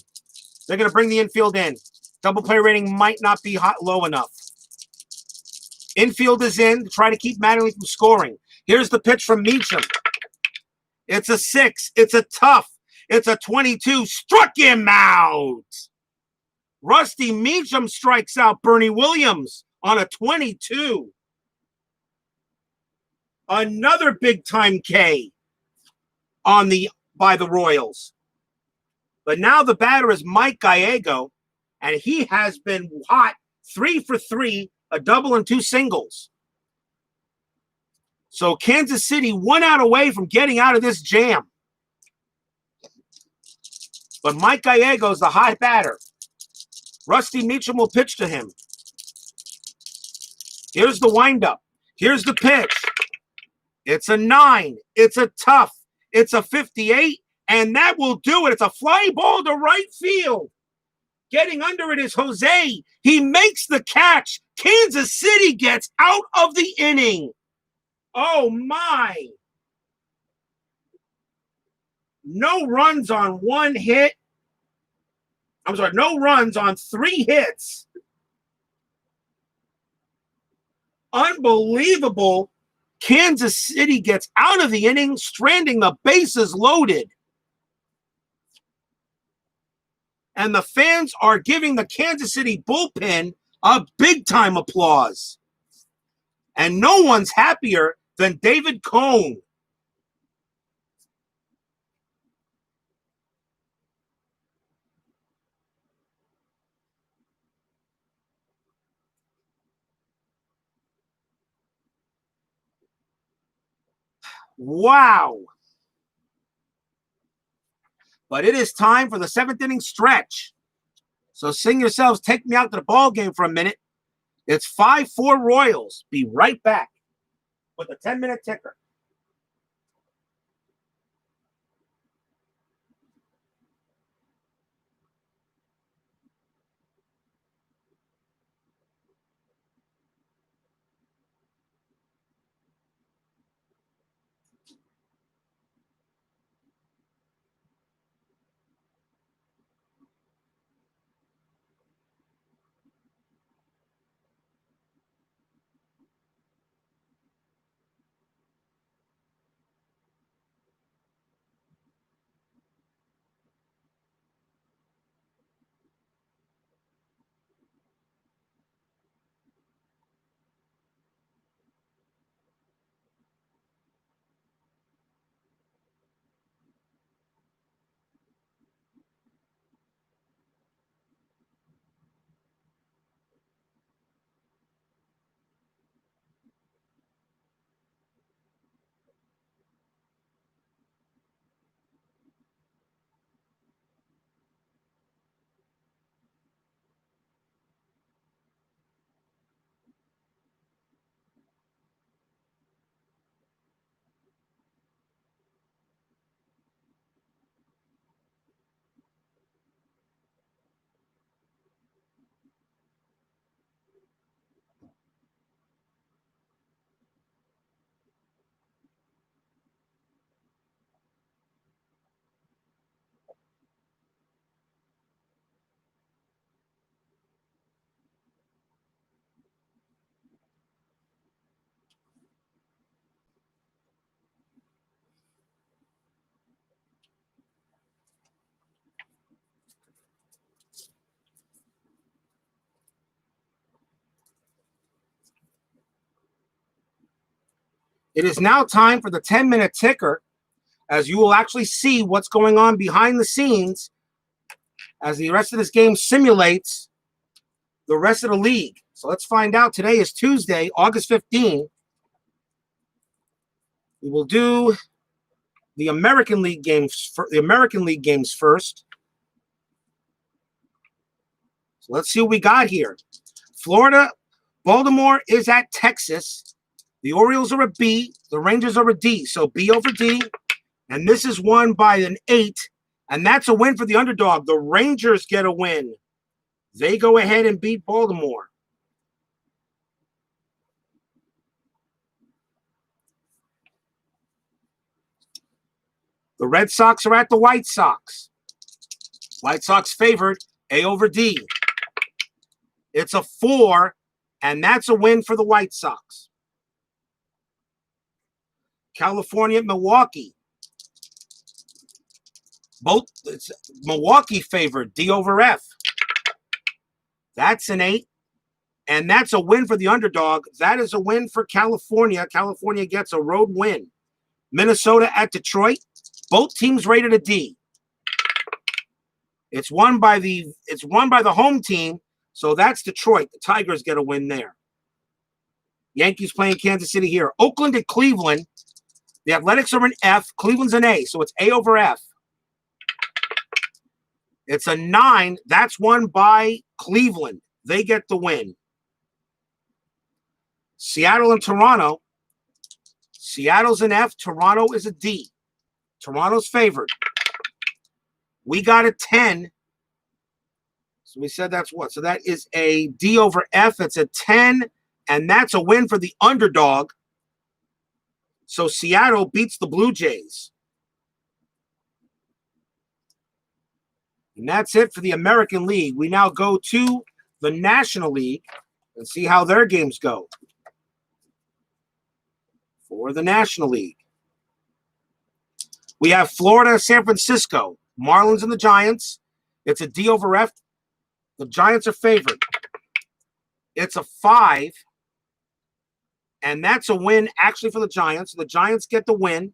They're going to bring the infield in. Double play rating might not be low enough. Infield is in to try to keep Mattingly from scoring. Here's the pitch from Meacham. It's a 6. It's a tough. It's a 22. Struck him out. Rusty Meacham strikes out Bernie Williams on a 22. Another big-time K by the Royals. But now the batter is Mike Gallego, and he has been hot. 3 for 3, a double and 2 singles. So Kansas City 1 out away from getting out of this jam. But Mike Gallego is the hot batter. Rusty Meacham will pitch to him. Here's the windup. Here's the pitch. It's a 9. It's a tough. It's a 58. And that will do it. It's a fly ball to right field. Getting under it is Jose. He makes the catch. Kansas City gets out of the inning. Oh, my. No runs on one hit. I'm sorry, no runs on 3 hits. Unbelievable. Kansas City gets out of the inning, stranding the bases loaded. And the fans are giving the Kansas City bullpen a big-time applause. And no one's happier than David Cone. Wow. But it is time for the 7th inning stretch. So sing yourselves, take me out to the ball game for a minute. It's 5-4 Royals. Be right back with a 10-minute ticker. It is now time for the 10-minute ticker, as you will actually see what's going on behind the scenes as the rest of this game simulates the rest of the league. So let's find out. Today is Tuesday, August 15. We will do the American League games first. So let's see what we got here. Florida, Baltimore is at Texas. The Orioles are a B. The Rangers are a D. So B over D. And this is won by an 8. And that's a win for the underdog. The Rangers get a win. They go ahead and beat Baltimore. The Red Sox are at the White Sox. White Sox favored, A over D. It's a 4, and that's a win for the White Sox. California, Milwaukee. It's Milwaukee favored, D over F. That's an 8, and that's a win for the underdog. That is a win for California. California gets a road win. Minnesota at Detroit. Both teams rated a D. It's won by the home team, so that's Detroit. The Tigers get a win there. Yankees playing Kansas City here. Oakland at Cleveland. The Athletics are an F. Cleveland's an A, so it's A over F. It's a 9. That's won by Cleveland, they get the win. Seattle and Toronto. Seattle's an F. Toronto is a D. Toronto's favored. We got a 10. So we said that's what? So that is a D over F. It's a 10, and that's a win for the underdog. So Seattle beats the Blue Jays. And that's it for the American League. We now go to the National League and see how their games go. For the National League, we have Florida, San Francisco, Marlins and the Giants. It's a D over F. The Giants are favored. It's a 5, and that's a win actually for the Giants. The Giants get the win.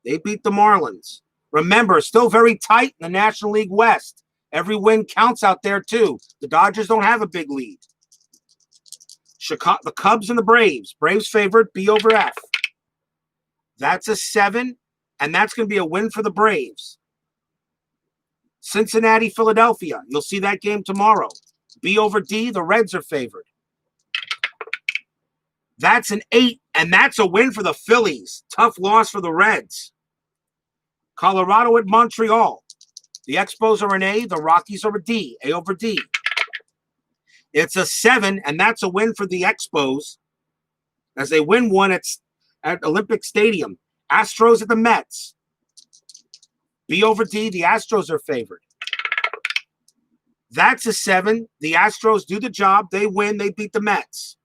They beat the Marlins. Remember, still very tight in the National League West. Every win counts out there, too. The Dodgers don't have a big lead. Chicago, the Cubs and the Braves. Braves favored, B over F. That's a 7, and that's going to be a win for the Braves. Cincinnati, Philadelphia. You'll see that game tomorrow. B over D, the Reds are favored. That's an 8, and that's a win for the Phillies. Tough loss for the Reds. Colorado at Montreal. The Expos are an A, the Rockies are a D. A over D. It's a 7, and that's a win for the Expos as they win one at Olympic Stadium. Astros at the Mets. B over D, the Astros are favored. That's a 7. The Astros do the job. They win. They beat the Mets.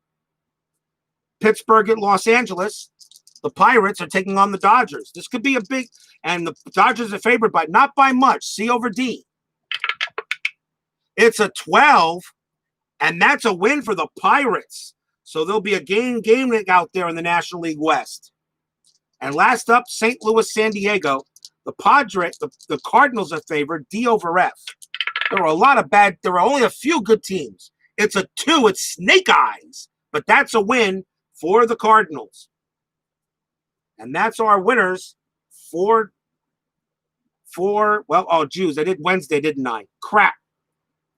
Pittsburgh at Los Angeles. The Pirates are taking on the Dodgers. This could be a big, and the Dodgers are favored by not by much. C over D. It's a 12, and that's a win for the Pirates. So there'll be a game out there in the National League West. And last up, St. Louis, San Diego. The Cardinals are favored, D over F. There were only a few good teams. It's a 2, it's snake eyes. But that's a win for the Cardinals. And that's our winners for I did Wednesday, didn't I? Crap.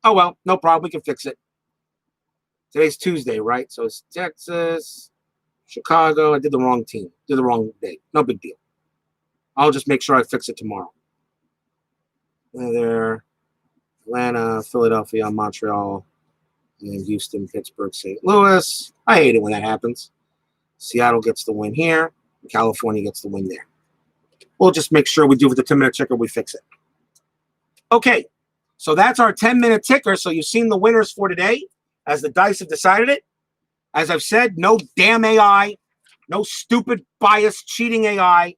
Oh, well, no problem. We can fix it. Today's Tuesday, right? So it's Texas, Chicago. I did the wrong team. Did the wrong date. No big deal. I'll just make sure I fix it tomorrow. There, Atlanta, Philadelphia, Montreal, and Houston, Pittsburgh, St. Louis. I hate it when that happens. Seattle gets the win here. California gets the win there. We'll just make sure we do with the 10-minute ticker, we fix it. Okay, so that's our 10-minute ticker. So you've seen the winners for today as the dice have decided it. As I've said, no damn AI, no stupid biased cheating AI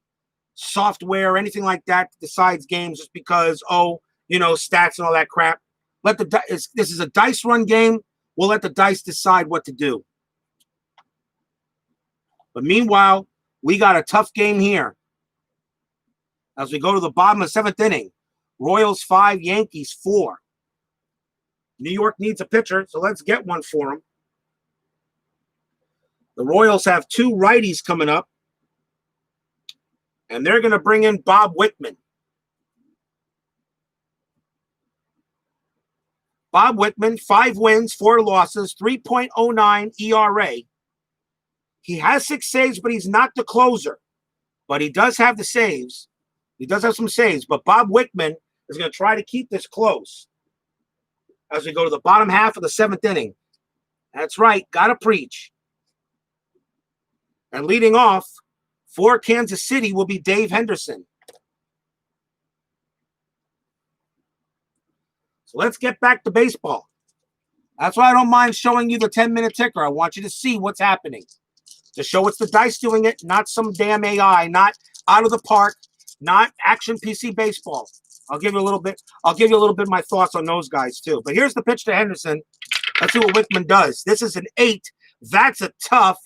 software, anything like that decides games just because, stats and all that crap. This is a dice run game. We'll let the dice decide what to do. But meanwhile, we got a tough game here. As we go to the bottom of the 7th inning, Royals 5, Yankees 4. New York needs a pitcher, so let's get one for them. The Royals have 2 righties coming up, and they're going to bring in Bob Wickman. Bob Wickman, 5 wins, 4 losses, 3.09 ERA. He has 6 saves, but he's not the closer. But he does have the saves. He does have some saves. But Bob Wickman is going to try to keep this close as we go to the bottom half of the 7th inning. That's right. Got to preach. And leading off for Kansas City will be Dave Henderson. So let's get back to baseball. That's why I don't mind showing you the 10-minute ticker. I want you to see what's happening. To show it's the dice doing it, not some damn AI, not out of the park, not action PC baseball. I'll give you a little bit of my thoughts on those guys too. But here's the pitch to Henderson. Let's see what Wickman does. This is an 8. That's a tough.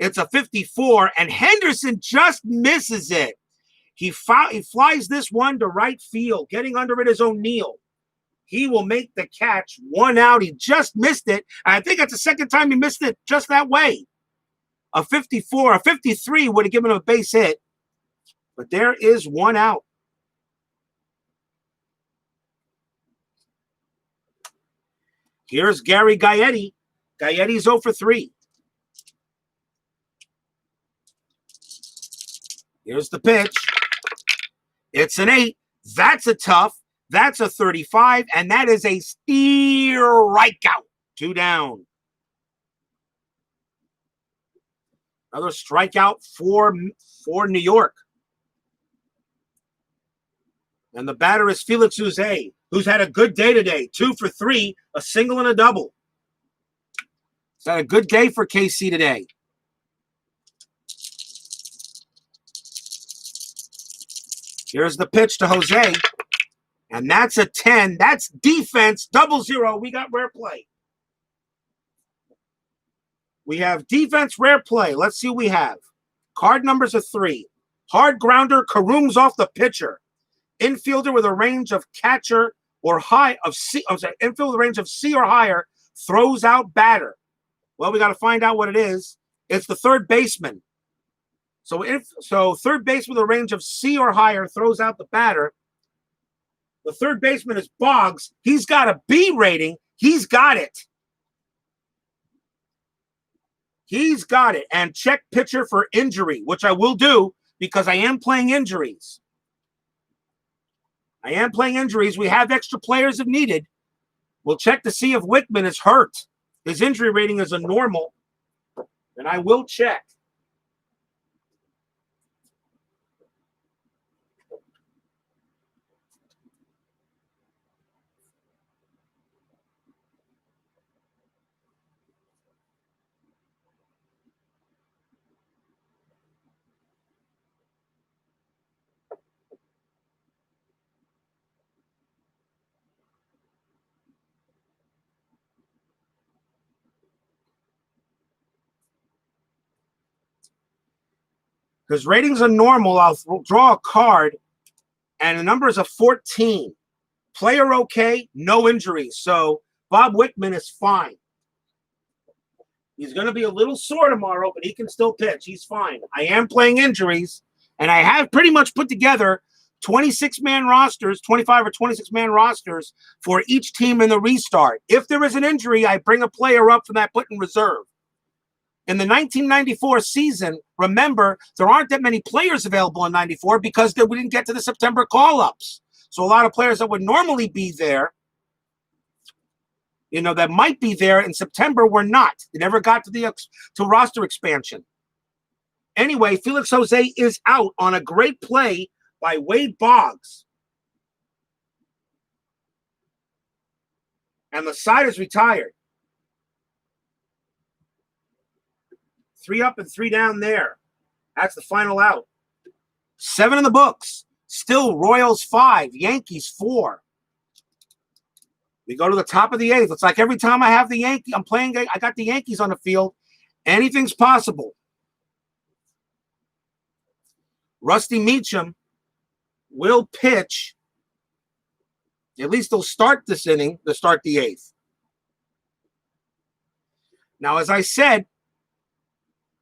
It's a 54, and Henderson just misses it. He flies this one to right field, getting under it is O'Neal. He will make the catch. 1 out. He just missed it. And I think that's the second time he missed it just that way. A 54, a 53 would have given him a base hit. But there is 1 out. Here's Gary Gaetti. Gaetti's 0 for 3. Here's the pitch. It's an 8. That's a tough. That's a 35, and that is a strikeout. 2 down. Another strikeout for New York. And the batter is Felix Uze, who's had a good day today. 2 for 3, a single and a double. He's had a good day for KC today. Here's the pitch to Jose. And that's a 10. That's defense, 0-0. We got rare play. We have defense, rare play. Let's see what we have. Card numbers are 3. Hard grounder, carooms off the pitcher. Infielder with a range of catcher or high of C. Infielder with a range of C or higher throws out batter. Well, we got to find out what it is. It's the third baseman. So third baseman with a range of C or higher throws out the batter. The third baseman is Boggs. He's got a B rating. He's got it. He's got it. And check pitcher for injury, which I will do because I am playing injuries. We have extra players if needed. We'll check to see if Wickman is hurt. His injury rating is a normal. And I will check. Because ratings are normal, I'll draw a card, and the number is a 14. Player okay, no injuries. So Bob Wickman is fine. He's going to be a little sore tomorrow, but he can still pitch. He's fine. I am playing injuries, and I have pretty much put together 26-man rosters, 25 or 26-man rosters for each team in the restart. If there is an injury, I bring a player up from that put in reserve. In the 1994 season, remember, there aren't that many players available in 94 because we didn't get to the September call-ups. So a lot of players that would normally be there, that might be there in September were not. They never got to roster expansion. Anyway, Felix Jose is out on a great play by Wade Boggs. And the side is retired. 3 up and 3 down there. That's the final out. 7 in the books. Still Royals 5, Yankees 4. We go to the top of the 8th. It's like every time I have the Yankees, I got the Yankees on the field. Anything's possible. Rusty Meacham will pitch. At least they'll start this inning to start the 8th. Now, as I said,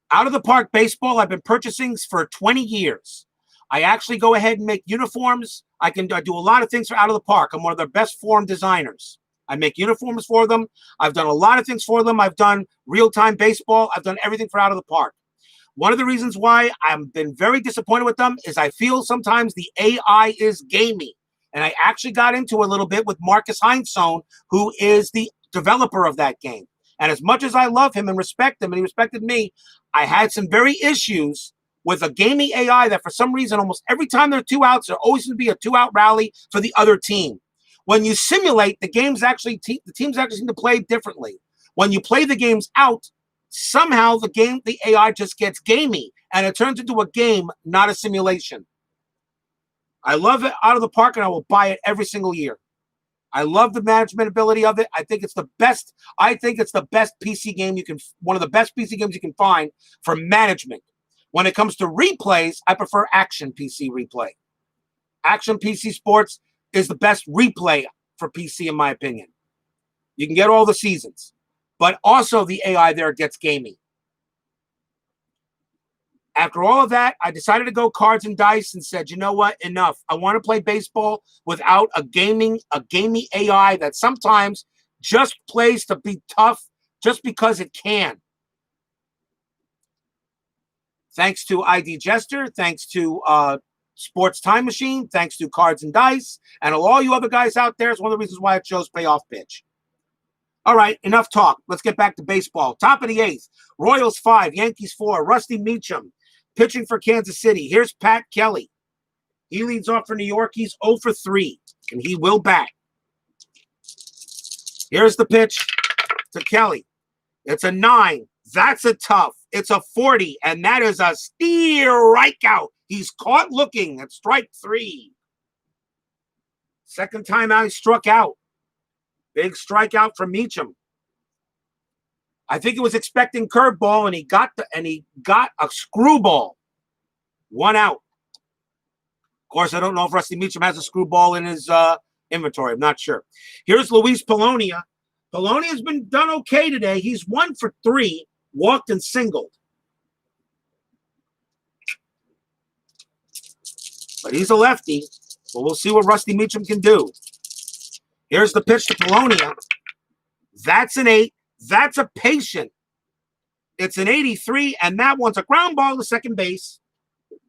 out of the park baseball, I've been purchasing for 20 years. I actually go ahead and make uniforms. I do a lot of things for out of the park. I'm one of their best form designers. I make uniforms for them. I've done a lot of things for them. I've done real-time baseball. I've done everything for out of the park. One of the reasons why I've been very disappointed with them is I feel sometimes the AI is gamey. And I actually got into a little bit with Marcus Heinsohn, who is the developer of that game. And as much as I love him and respect him, and he respected me, I had some very issues with a gaming AI that for some reason, almost every time there are 2 outs, there always going to be a 2-out rally for the other team. When you simulate, the teams actually seem to play differently. When you play the games out, somehow the AI just gets gamey, and it turns into a game, not a simulation. I love it out of the park, and I will buy it every single year. I love the management ability of it. I think it's the best. I think it's the best PC game one of the best PC games you can find for management. When it comes to replays, I prefer Action PC Replay. Action PC Sports is the best replay for PC, in my opinion. You can get all the seasons, but also the AI there gets gamey. After all of that, I decided to go cards and dice and said, you know what? Enough. I want to play baseball without a gaming AI that sometimes just plays to be tough just because it can. Thanks to ID Jester, thanks to Sports Time Machine, thanks to Cards and Dice, and all you other guys out there is one of the reasons why I chose Payoff Pitch. All right, enough talk. Let's get back to baseball. Top of the 8th, Royals 5, Yankees 4, Rusty Meacham pitching for Kansas City. Here's Pat Kelly. He leads off for New York. He's 0 for 3, and he will bat. Here's the pitch to Kelly. It's a 9. That's a tough. It's a 40, and that is a strikeout. He's caught looking at strike 3. Second time out, he struck out. Big strikeout from Meacham. I think he was expecting curveball, and he got a screwball. 1 out. Of course, I don't know if Rusty Meacham has a screwball in his inventory. I'm not sure. Here's Luis Polonia. Polonia's been done okay today. He's 1 for 3, walked and singled. But he's a lefty, so we'll see what Rusty Meacham can do. Here's the pitch to Polonia. That's an 8. That's a patient. It's an 83, and that one's a ground ball to second base.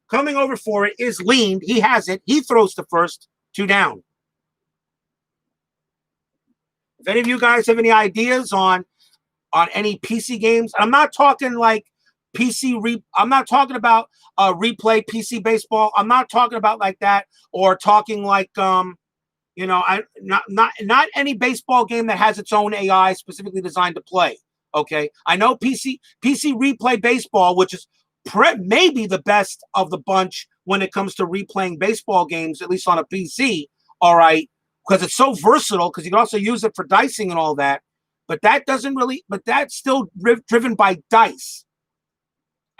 Coming over for it is leaned. He has it. He throws to first. 2 down. If any of you guys have any ideas on any PC games, I'm not talking like I'm not talking about replay PC baseball. I'm not talking about like that, or talking like not any baseball game that has its own AI specifically designed to play. Okay, I know PC replay baseball, which is maybe the best of the bunch when it comes to replaying baseball games, at least on a PC. All right, because it's so versatile. Because you can also use it for dicing and all that. But that's still driven by dice.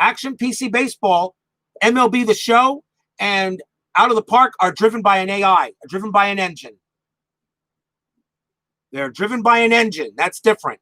Action PC baseball, MLB The Show, and Out of the Park are driven by an AI, driven by an engine. They're driven by an engine. That's different.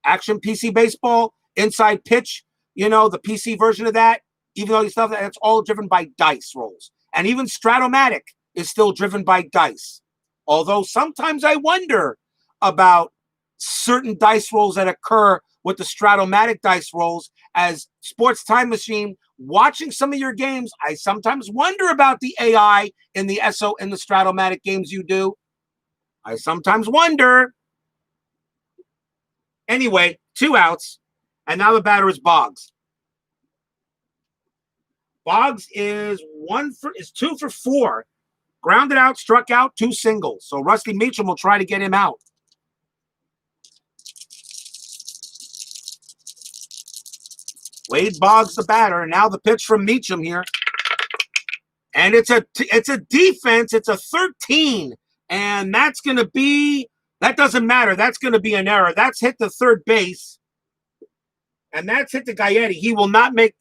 Action PC baseball, Inside Pitch, the PC version of that, even though you stuff that's all driven by dice rolls. And even Stratomatic is still driven by dice. Although sometimes I wonder about certain dice rolls that occur with the Stratomatic dice rolls. As Sports Time Machine, watching some of your games, I sometimes wonder about the AI in the Stratomatic games you do. I sometimes wonder. Anyway, 2 outs, and now the batter is Boggs. Boggs is 2 for 4. Grounded out, struck out, 2 singles. So Rusty Meacham will try to get him out. Wade Boggs the batter. Now the pitch from Meacham here. And it's a defense. It's a 13. And that's going to be, that doesn't matter. That's going to be an error. That's hit the third base. And that's hit to Gaetti. He will not make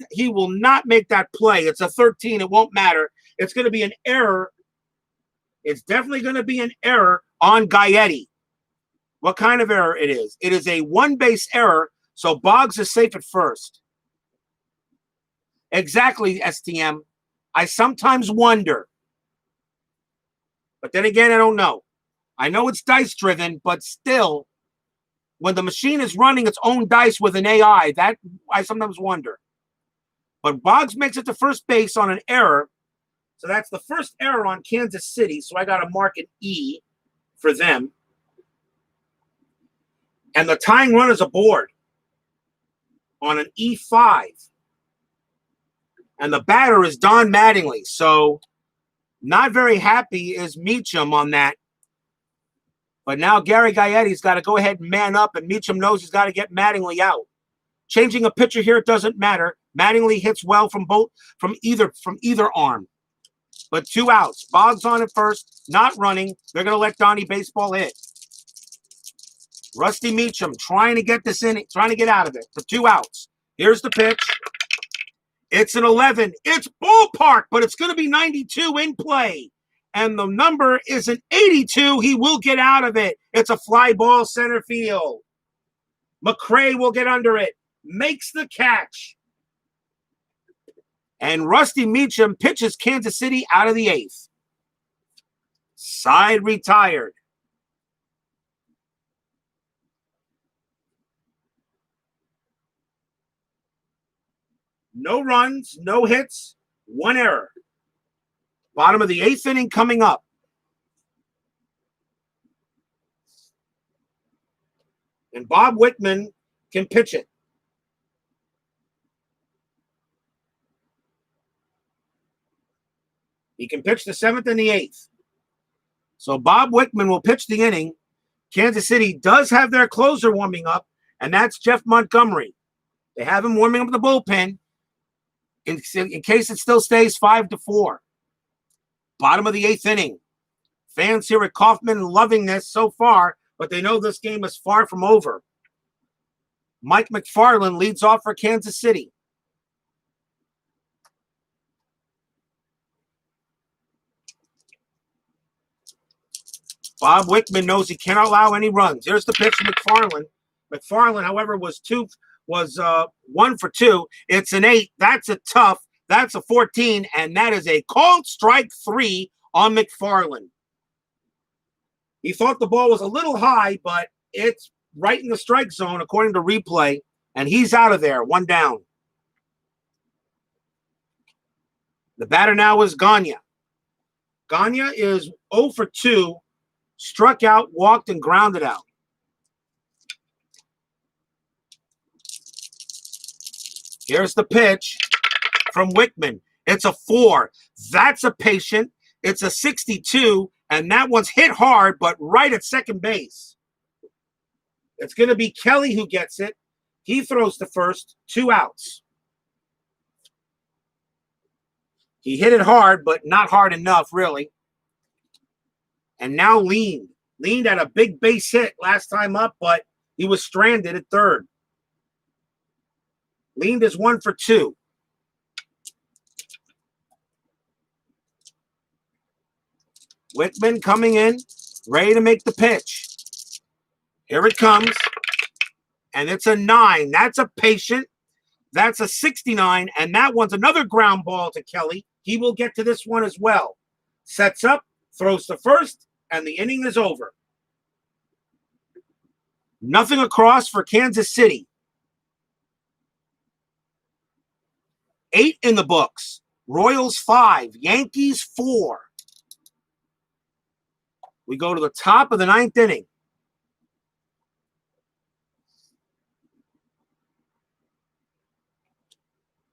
that play. It's a 13. It won't matter. It's going to be an error. It's definitely going to be an error on Gaetti. What kind of error it is? It is a 1-base error. So Boggs is safe at first. Exactly, STM. I sometimes wonder. But then again, I don't know. I know it's dice-driven, but still, when the machine is running its own dice with an AI, that I sometimes wonder. But Boggs makes it to first base on an error. So that's the first error on Kansas City. So I got to mark an E for them. And the tying run is aboard on an E5. And the batter is Don Mattingly. So not very happy is Meacham on that. But now Gary Gaetti's got to go ahead and man up, and Meacham knows he's got to get Mattingly out. Changing a pitcher here doesn't matter. Mattingly hits well from either arm. But 2 outs. Boggs on at first, not running. They're going to let Donnie Baseball hit. Rusty Meacham trying to get this in, trying to get out of it for 2 outs. Here's the pitch. It's an 11. It's ballpark, but it's going to be 92 in play. And the number is an 82. He will get out of it. It's a fly ball center field. McRae will get under it. Makes the catch. And Rusty Meacham pitches Kansas City out of the 8th. Side retired. No runs, no hits, one error. Bottom of the 8th inning coming up. And Bob Wickman can pitch it. He can pitch the 7th and the 8th. So Bob Wickman will pitch the inning. Kansas City does have their closer warming up, and that's Jeff Montgomery. They have him warming up the bullpen in case it still stays 5-4. Bottom of the 8th inning. Fans here at Kauffman loving this so far, but they know this game is far from over. Mike McFarland leads off for Kansas City. Bob Wickman knows he cannot allow any runs. Here's the pitch to McFarland. McFarland, however, was 1 for 2. It's an 8. That's a tough. That's a 14, and that is a called strike 3 on McFarland. He thought the ball was a little high, but it's right in the strike zone according to replay, and he's out of there, 1 down. The batter now is Gagne. Gagne is 0 for 2, struck out, walked, and grounded out. Here's the pitch from Wickman. It's a 4. That's a patient. It's a 62, and that one's hit hard, but right at second base. It's going to be Kelly who gets it. He throws to first, 2 outs. He hit it hard, but not hard enough, really. And now leaned. Leaned at a big base hit last time up, but he was stranded at third. Leaned is 1 for 2. Wickman coming in, ready to make the pitch. Here it comes. And it's a 9. That's a patient. That's a 69. And that one's another ground ball to Kelly. He will get to this one as well. Sets up, throws to first, and the inning is over. Nothing across for Kansas City. 8 in the books. Royals 5. Yankees 4. We go to the top of the 9th inning.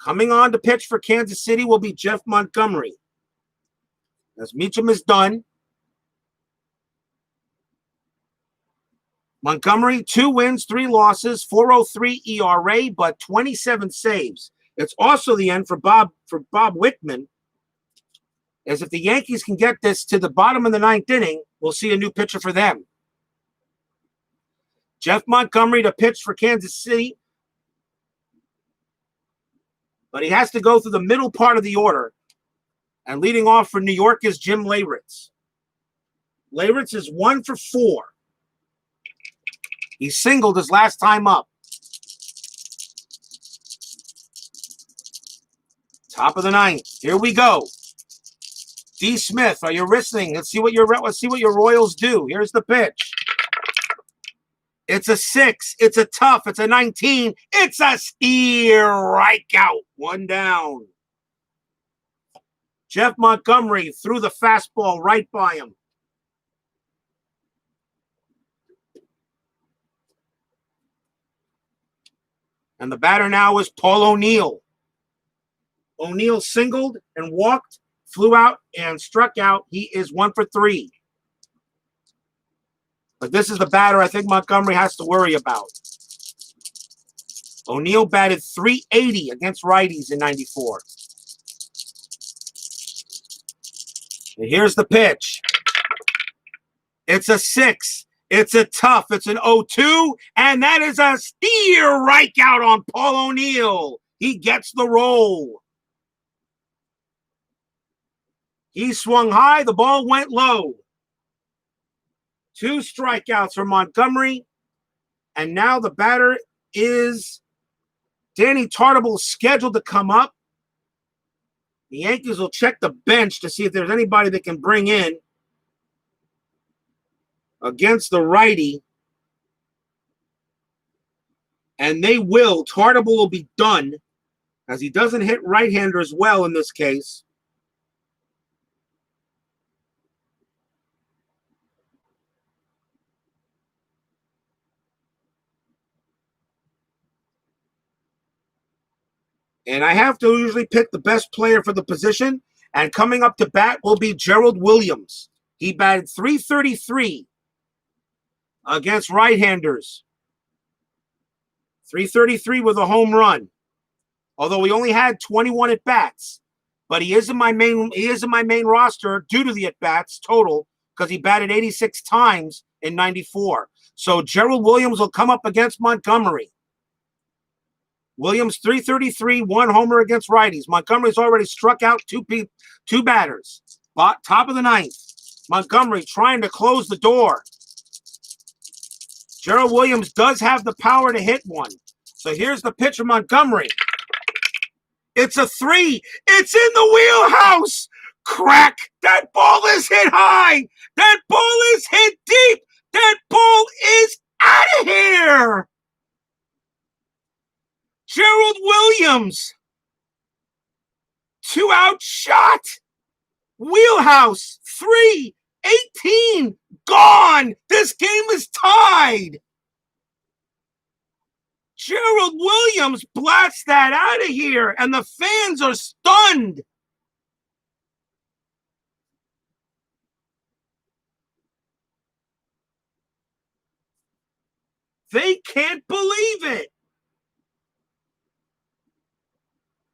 Coming on to pitch for Kansas City will be Jeff Montgomery. As Meacham is done. Montgomery, 2 wins, 3 losses, 4.03 ERA, but 27 saves. It's also the end for Bob Wickman. As if the Yankees can get this to the bottom of the 9th inning, we'll see a new pitcher for them. Jeff Montgomery to pitch for Kansas City. But he has to go through the middle part of the order. And leading off for New York is Jim Leyritz. Leyritz is 1 for 4. He singled his last time up. Top of the 9th. Here we go. D. Smith, are you listening? Let's see what your Royals do. Here's the pitch. It's a 6. It's a tough. It's a 19. It's a strikeout. 1 down. Jeff Montgomery threw the fastball right by him. And the batter now is Paul O'Neill. O'Neill singled and walked, flew out, and struck out. He is 1 for 3. But this is the batter I think Montgomery has to worry about. O'Neill batted .380 against righties in '94. And here's the pitch. It's a 6. It's a tough. It's an 0-2. And that is a strikeout on Paul O'Neill. He gets the roll. He swung high. The ball went low. 2 strikeouts for Montgomery. And now the batter is Danny Tartabull, scheduled to come up. The Yankees will check the bench to see if there's anybody they can bring in against the righty. And they will. Tartabull will be done. as he doesn't hit right-handers well in this case. And I have to usually pick the best player for the position. And coming up to bat will be Gerald Williams. He batted .333 against right-handers. .333 with a home run. Although he only had 21 at-bats. But he is in my main roster due to the at-bats total, because he batted 86 times in 94. So Gerald Williams will come up against Montgomery. Williams, .333, one homer against righties. Montgomery's already struck out two batters. Top of the ninth. Montgomery trying to close the door. Gerald Williams does have the power to hit one. So here's the pitcher, Montgomery. It's a 3. It's in the wheelhouse. Crack. That ball is hit high. That ball is hit deep. That ball is out of here. Gerald Williams. 2-out shot. Wheelhouse. 3-18. Gone. This game is tied. Gerald Williams blasts that out of here, and the fans are stunned. They can't believe it.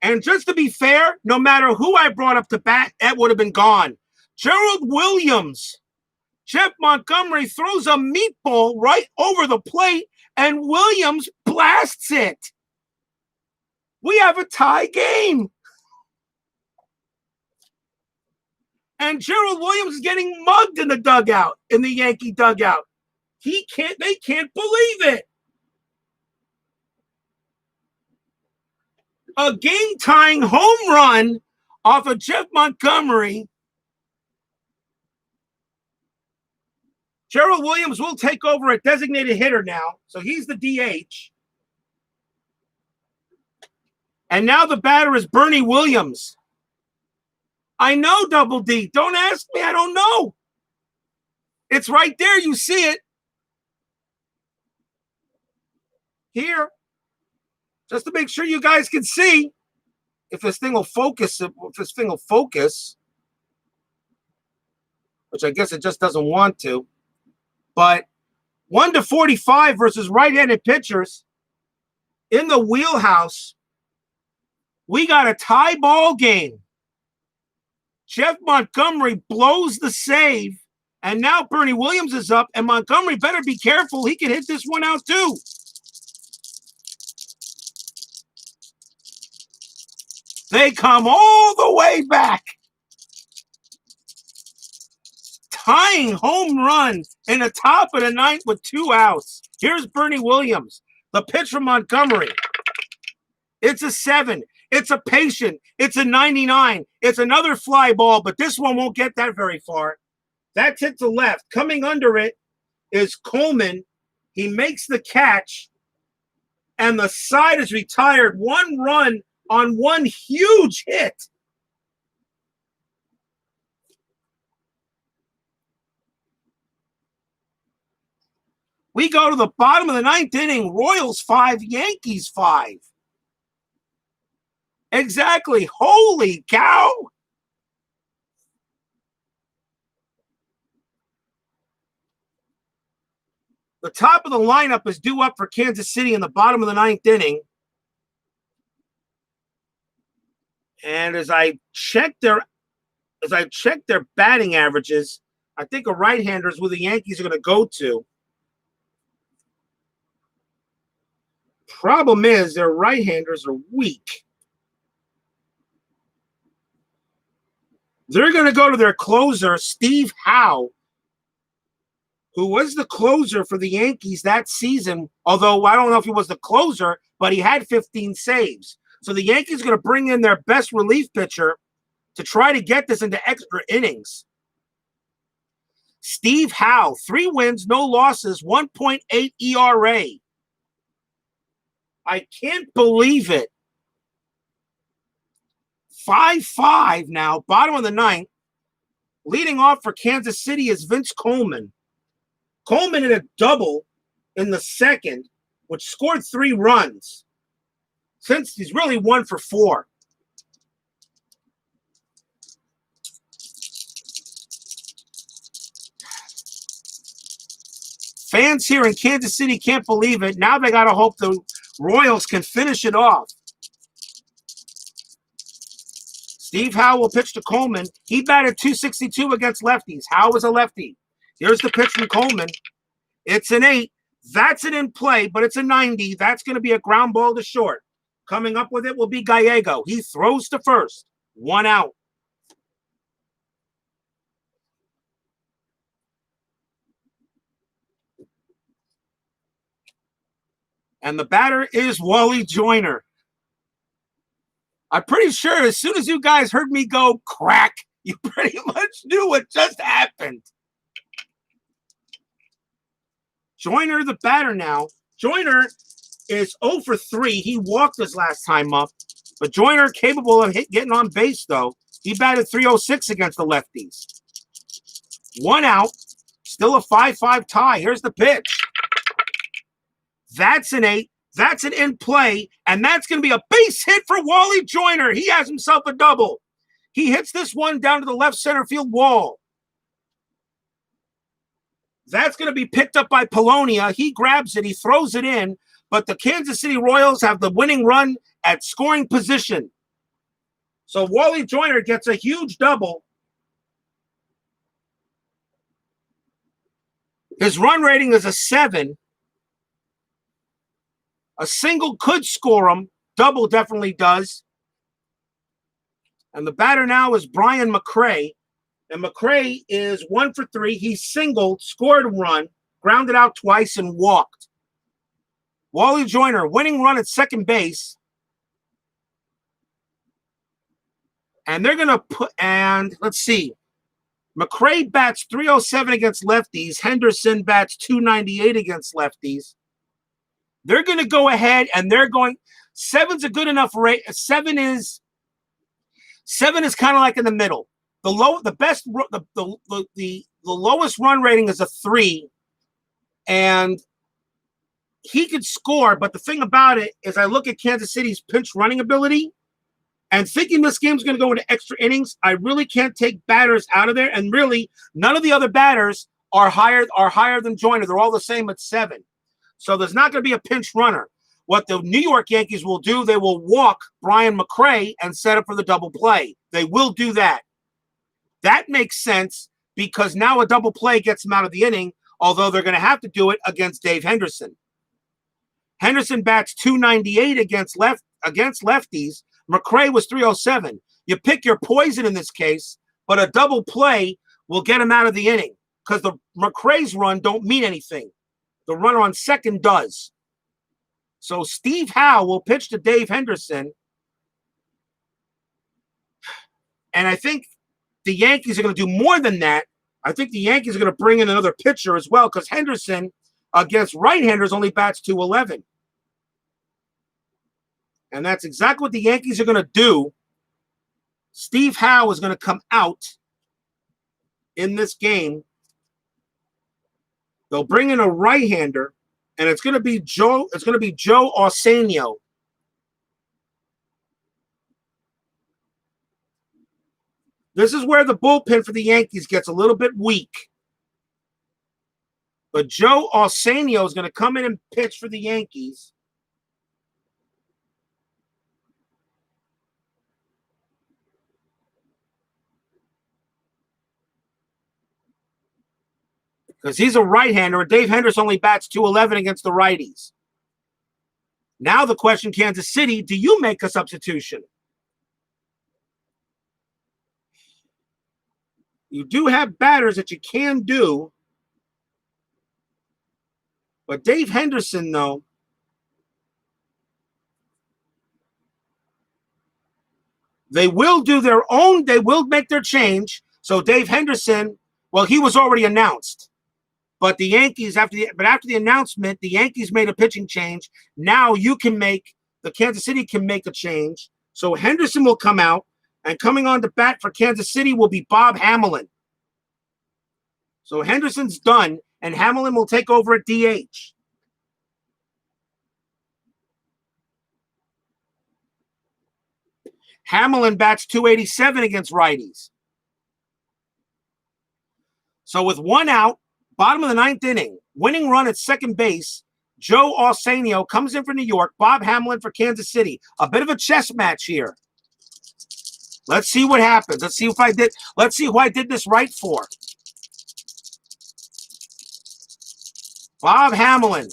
And just to be fair, no matter who I brought up to bat, that would have been gone. Gerald Williams. Jeff Montgomery throws a meatball right over the plate, and Williams blasts it. We have a tie game. And Gerald Williams is getting mugged in the dugout, in the Yankee dugout. They can't believe it. A game-tying home run off of Jeff Montgomery. Gerald Williams will take over a designated hitter now, so he's the DH. And now the batter is Bernie Williams. I know, Double D. Don't ask me. I don't know. It's right there. You see it. Here. Just to make sure you guys can see if this thing will focus. Which I guess it just doesn't want to. But 1-45 versus right-handed pitchers in the wheelhouse. We got a tie ball game. Jeff Montgomery blows the save, and now Bernie Williams is up, and Montgomery better be careful. He can hit this one out too. They come all the way back. Tying home run in the top of the ninth with 2 outs. Here's Bernie Williams, the pitch from Montgomery. It's a 7. It's a patient. It's a 99. It's another fly ball, but this one won't get that very far. That's hit to left. Coming under it is Coleman. He makes the catch, and the side is retired. 1 run on 1 huge hit. We go to the bottom of the 9th inning. Royals 5, Yankees 5. Exactly. Holy cow. The top of the lineup is due up for Kansas City in the bottom of the 9th inning. And as I check their batting averages, I think a right-hander is where the Yankees are going to go to. Problem is, their right-handers are weak. They're going to go to their closer, Steve Howe, who was the closer for the Yankees that season, although I don't know if he was the closer, but he had 15 saves. So the Yankees are going to bring in their best relief pitcher to try to get this into extra innings. Steve Howe, 3 wins, no losses, 1.8 ERA. I can't believe it. 5-5 now, bottom of the ninth. Leading off for Kansas City is Vince Coleman. Coleman hit a double in the second, which scored 3 runs. Since he's really 1 for 4. Fans here in Kansas City can't believe it. Now they got to hope the Royals can finish it off. Steve Howe will pitch to Coleman. He batted .262 against lefties. Howe is a lefty. Here's the pitch from Coleman. It's an 8. That's an in play, but it's a 90. That's going to be a ground ball to short. Coming up with it will be Gallego. He throws to first. 1 out. And the batter is Wally Joyner. I'm pretty sure as soon as you guys heard me go crack, you pretty much knew what just happened. Joyner, the batter now. Joyner is 0 for 3. He walked his last time up. But Joyner capable of getting on base, though. He batted .306 against the lefties. 1 out. Still a 5-5 tie. Here's the pitch. That's an 8. That's an in play. And that's going to be a base hit for Wally Joyner. He has himself a double. He hits this one down to the left center field wall. That's going to be picked up by Polonia. He grabs it. He throws it in. But the Kansas City Royals have the winning run at scoring position. So Wally Joyner gets a huge double. His run rating is a 7. A single could score him. Double definitely does. And the batter now is Brian McRae. And McRae is 1 for 3. He singled, scored a run, grounded out twice, and walked. Wally Joyner, winning run at second base. And they're going to put, and let's see. McRae bats .307 against lefties. Henderson bats .298 against lefties. They're going to go ahead and they're going, 7's a good enough rate. 7 is kind of like in the middle. The lowest run rating is a 3, and he could score. But the thing about it is, I look at Kansas City's pinch running ability, and thinking this game's going to go into extra innings, I really can't take batters out of there. And really, none of the other batters are higher than Joyner. They're all the same at 7. So there's not going to be a pinch runner. What the New York Yankees will do, they will walk Brian McRae and set up for the double play. They will do that. That makes sense because now a double play gets him out of the inning, although they're going to have to do it against Dave Henderson. Henderson bats .298 against lefties. McRae was .307. You pick your poison in this case, but a double play will get him out of the inning because the McRae's run don't mean anything. The runner on second does. So Steve Howe will pitch to Dave Henderson. And I think the Yankees are going to do more than that. I think the Yankees are going to bring in another pitcher as well because Henderson against right-handers only bats .211. And that's exactly what the Yankees are going to do. Steve Howe is going to come out in this game. They'll bring in a right-hander, and it's going to be Joe Arsenio. This is where the bullpen for the Yankees gets a little bit weak. But Joe Arsenio is going to come in and pitch for the Yankees. Because he's a right-hander, and Dave Henderson only bats .211 against the righties. Now the question, Kansas City, do you make a substitution? You do have batters that you can do. But Dave Henderson, though, they will do their own, they will make their change. So Dave Henderson, well, he was already announced. But the Yankees, after the announcement, the Yankees made a pitching change. Now the Kansas City can make a change. So Henderson will come out. And coming on to bat for Kansas City will be Bob Hamelin. So Henderson's done, and Hamelin will take over at DH. Hamelin bats .287 against righties. So with one out, bottom of the ninth inning, winning run at second base, Joe Arsenio comes in for New York, Bob Hamelin for Kansas City. A bit of a chess match here. Let's see what happens. Let's see who I did this right for. Bob Hamelin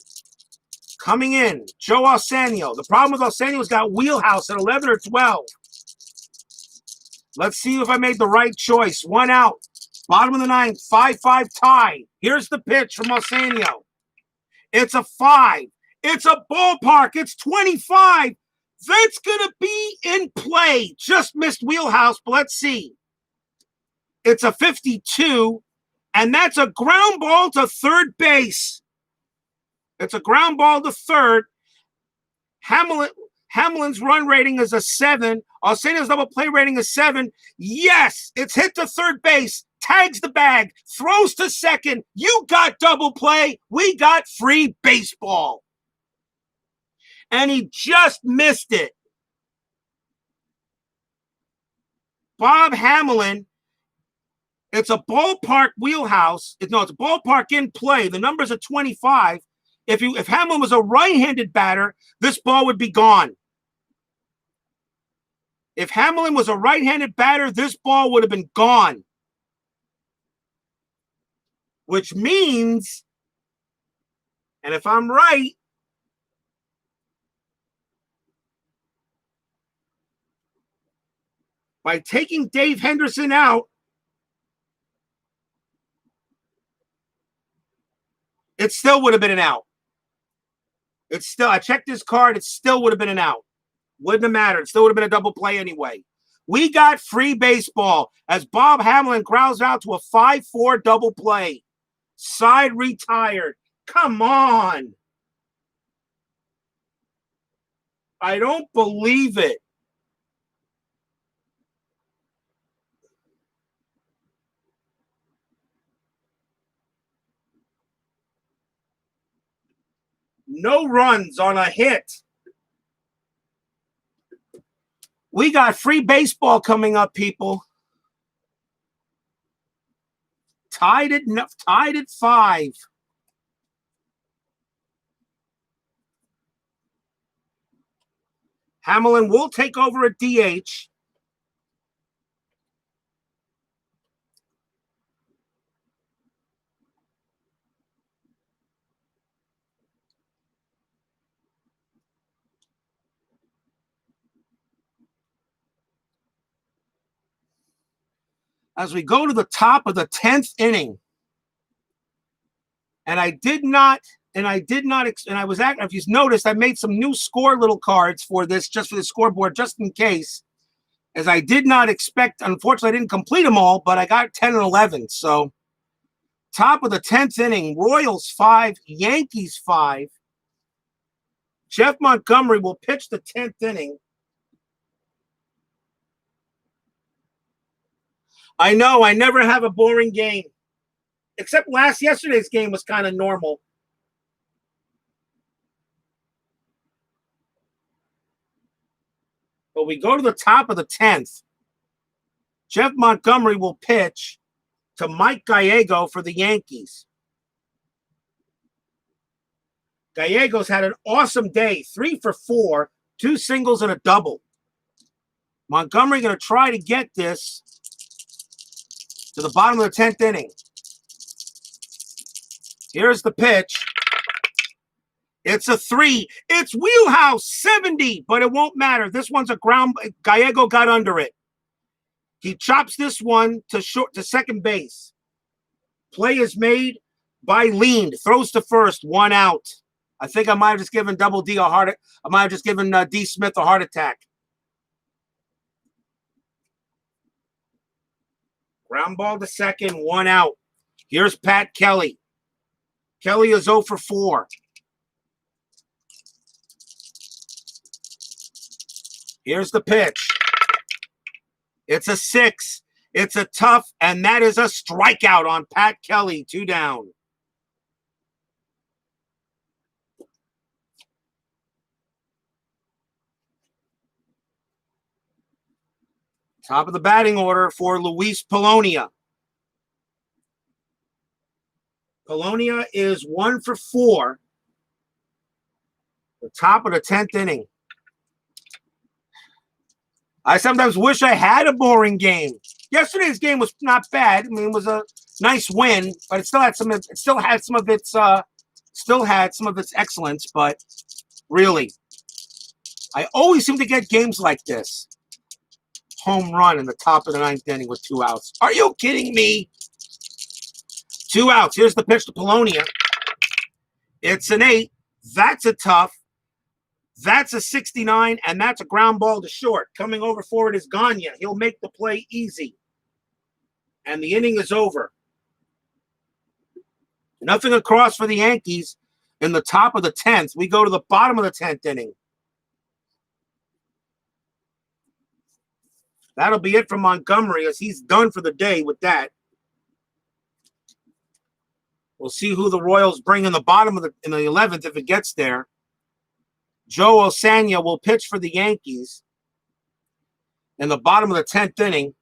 coming in. Joe Arsenio. The problem with Arsenio's got wheelhouse at 11 or 12. Let's see if I made the right choice. One out. Bottom of the ninth. 5-5 tie. Here's the pitch from Arsenio. It's a 5. It's a ballpark. It's 25. That's going to be in play. Just missed wheelhouse, but let's see. It's a 52, and that's a ground ball to third base. It's a ground ball to third. Hamelin's run rating is a 7. Arsenio's double play rating is 7. Yes, it's hit to third base. Tags the bag. Throws to second. You got double play. We got free baseball. And he just missed it. Bob Hamelin, it's a ballpark wheelhouse. It's a ballpark in play. The numbers are 25. If Hamelin was a right-handed batter, this ball would be gone. If Hamelin was a right-handed batter, this ball would have been gone. Which means, and if I'm right, by taking Dave Henderson out, it still would have been an out. I checked his card, it still would have been an out. Wouldn't have mattered. It still would have been a double play anyway. We got free baseball as Bob Hamelin grounds out to a 5-4 double play. Side retired. Come on. I don't believe it. No runs on a hit. We got free baseball coming up, people. Tied at 5. Hamelin will take over at DH. As we go to the top of the 10th inning. And I was acting, if you've noticed, I made some new score little cards for this, just for the scoreboard, just in case. As I did not expect, unfortunately, I didn't complete them all, but I got 10 and 11. So, top of the 10th inning, Royals 5, Yankees 5. Jeff Montgomery will pitch the 10th inning. I know, I never have a boring game. Except yesterday's game was kind of normal. But we go to the top of the 10th. Jeff Montgomery will pitch to Mike Gallego for the Yankees. Gallego's had an awesome day. 3 for 4, 2 singles and a double. Montgomery going to try to get this to the bottom of the 10th inning. Here's the pitch. It's a 3. It's wheelhouse 70, but it won't matter. This one's a ground. Gallego got under it. He chops this one to second base. Play is made by Lean. Throws to first. 1 out. I think I might have just given Double D I might have just given D Smith a heart attack. Ground ball to second. 1 out. Here's Pat Kelly. Kelly is 0 for 4. Here's the pitch. It's a 6. It's a tough, and that is a strikeout on Pat Kelly. 2 down. Top of the batting order for Luis Polonia. Polonia is 1 for 4. The top of the 10th inning. I sometimes wish I had a boring game. Yesterday's game was not bad. I mean, it was a nice win, but it still had some of its excellence. But really, I always seem to get games like this. Home run in the top of the 9th inning with 2 outs. Are you kidding me? 2 outs. Here's the pitch to Polonia. It's an 8. That's a tough. That's a 69, and that's a ground ball to short. Coming over for it is Gagne. He'll make the play easy. And the inning is over. Nothing across for the Yankees in the top of the 10th. We go to the bottom of the 10th inning. That'll be it from Montgomery, as he's done for the day with that. We'll see who the Royals bring in the bottom of in the 11th if it gets there. Joe Osana will pitch for the Yankees in the bottom of the 10th inning.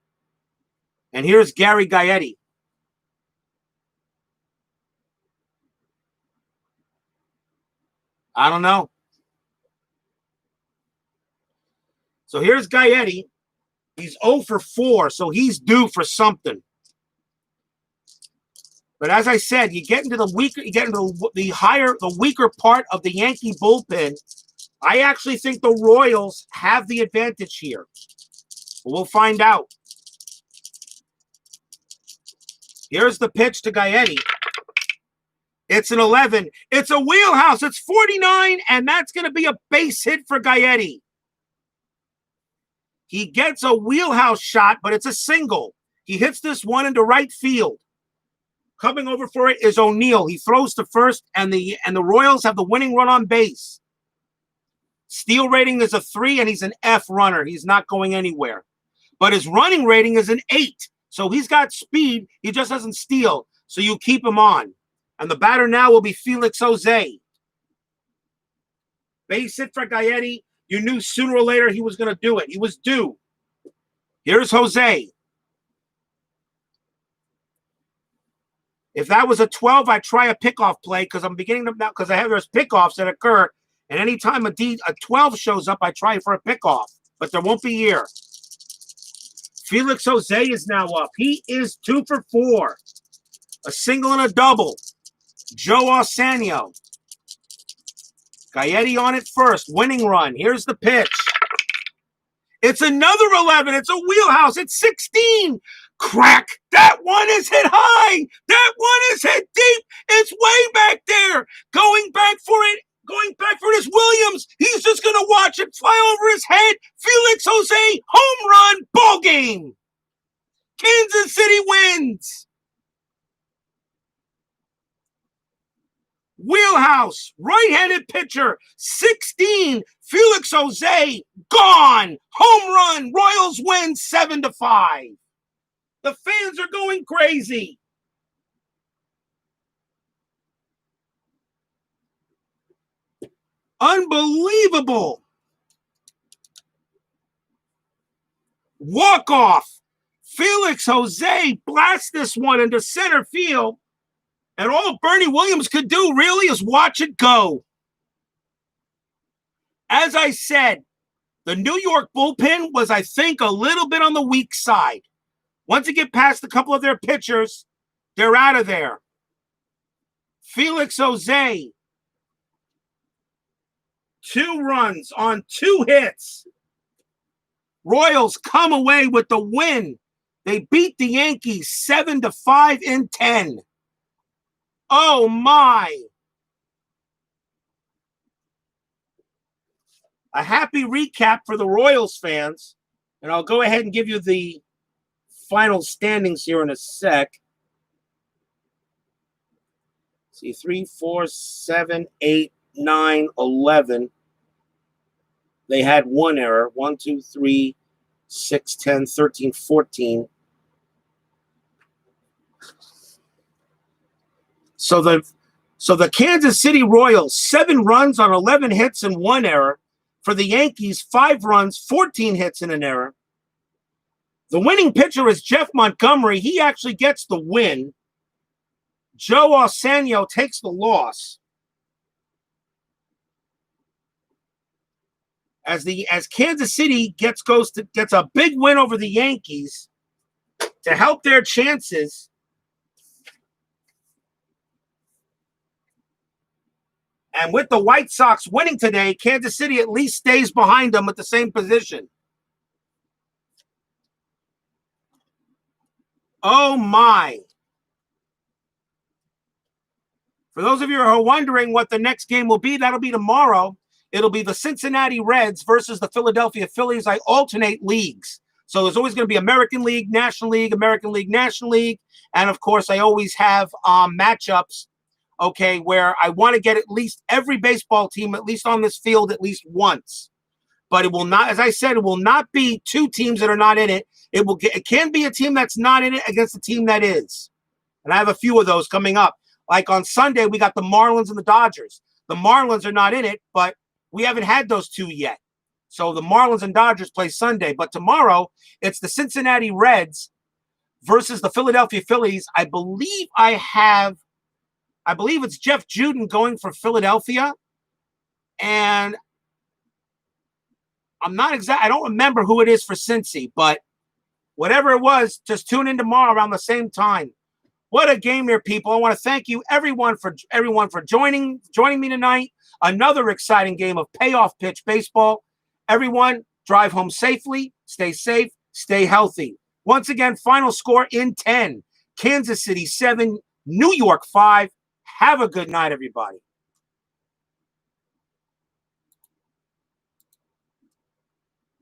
And here's Gary Gaetti. I don't know. So here's Gaetti. He's 0 for 4, so he's due for something. But as I said, you get into the weaker part of the Yankee bullpen. I actually think the Royals have the advantage here. We'll find out. Here's the pitch to Gaetti. It's an 11. It's a wheelhouse. It's 49, and that's going to be a base hit for Gaetti. He gets a wheelhouse shot, but it's a single. He hits this one into right field. Coming over for it is O'Neill. He throws to first, and the Royals have the winning run on base. Steal rating is a 3, and he's an F runner. He's not going anywhere. But his running rating is an 8. So he's got speed. He just doesn't steal. So you keep him on. And the batter now will be Felix Jose. Base hit for Gaetti. You knew sooner or later he was going to do it. He was due. Here's Jose. If that was a 12, I'd try a pickoff play because I'm beginning to now because there's pickoffs that occur. And anytime a 12 shows up, I try for a pickoff. But there won't be here. Felix Jose is now up. He is 2 for 4. A single and a double. Joe Osana. Gaetti on it first. Winning run. Here's the pitch. It's another 11. It's a wheelhouse. It's 16. Crack. That one is hit high. That one is hit deep. It's way back there. Going back for it is Williams. He's just going to watch it fly over his head. Felix Jose, home run, ball game. Kansas City wins. Wheelhouse, right-handed pitcher, 16. Felix Jose, gone. Home run. Royals win 7-5. The fans are going crazy. Unbelievable. Walk-off. Felix Jose blasts this one into center field. And all Bernie Williams could do really is watch it go. As I said, the New York bullpen was, I think, a little bit on the weak side. Once you get past a couple of their pitchers, they're out of there. Felix Jose, 2 runs on 2 hits. Royals come away with the win. They beat the Yankees 7-5 in 10. Oh, my. A happy recap for the Royals fans. And I'll go ahead and give you the final standings here in a sec. See, 3, 4, 7, 8, 9, 11. They had 1 error. 1, 2, 3, 6, 10, 13, 14. So the Kansas City Royals, 7 runs on 11 hits and 1 error. For the Yankees, 5 runs, 14 hits and an error. The winning pitcher is Jeff Montgomery. He actually gets the win. Joe Osanio takes the loss. As Kansas City gets a big win over the Yankees to help their chances. And with the White Sox winning today, Kansas City at least stays behind them at the same position. Oh my. For those of you who are wondering what the next game will be, that'll be tomorrow. It'll be the Cincinnati Reds versus the Philadelphia Phillies. I alternate leagues. So there's always going to be American League, National League, American League, National League. And of course, I always have matchups, okay, where I want to get at least every baseball team at least on this field at least once. But it will not, as I said, it will not be 2 teams that are not in it. It can be a team that's not in it against a team that is. And I have a few of those coming up. Like on Sunday, we got the Marlins and the Dodgers. The Marlins are not in it, but we haven't had those 2 yet. So the Marlins and Dodgers play Sunday. But tomorrow, it's the Cincinnati Reds versus the Philadelphia Phillies. I believe it's Jeff Juden going for Philadelphia. And I don't remember who it is for Cincy, but whatever it was, just tune in tomorrow around the same time. What a game here, people. I want to thank you, everyone for joining me tonight. Another exciting game of payoff pitch baseball. Everyone, drive home safely, stay safe, stay healthy. Once again, final score in 10. Kansas City 7, New York 5. Have a good night, everybody.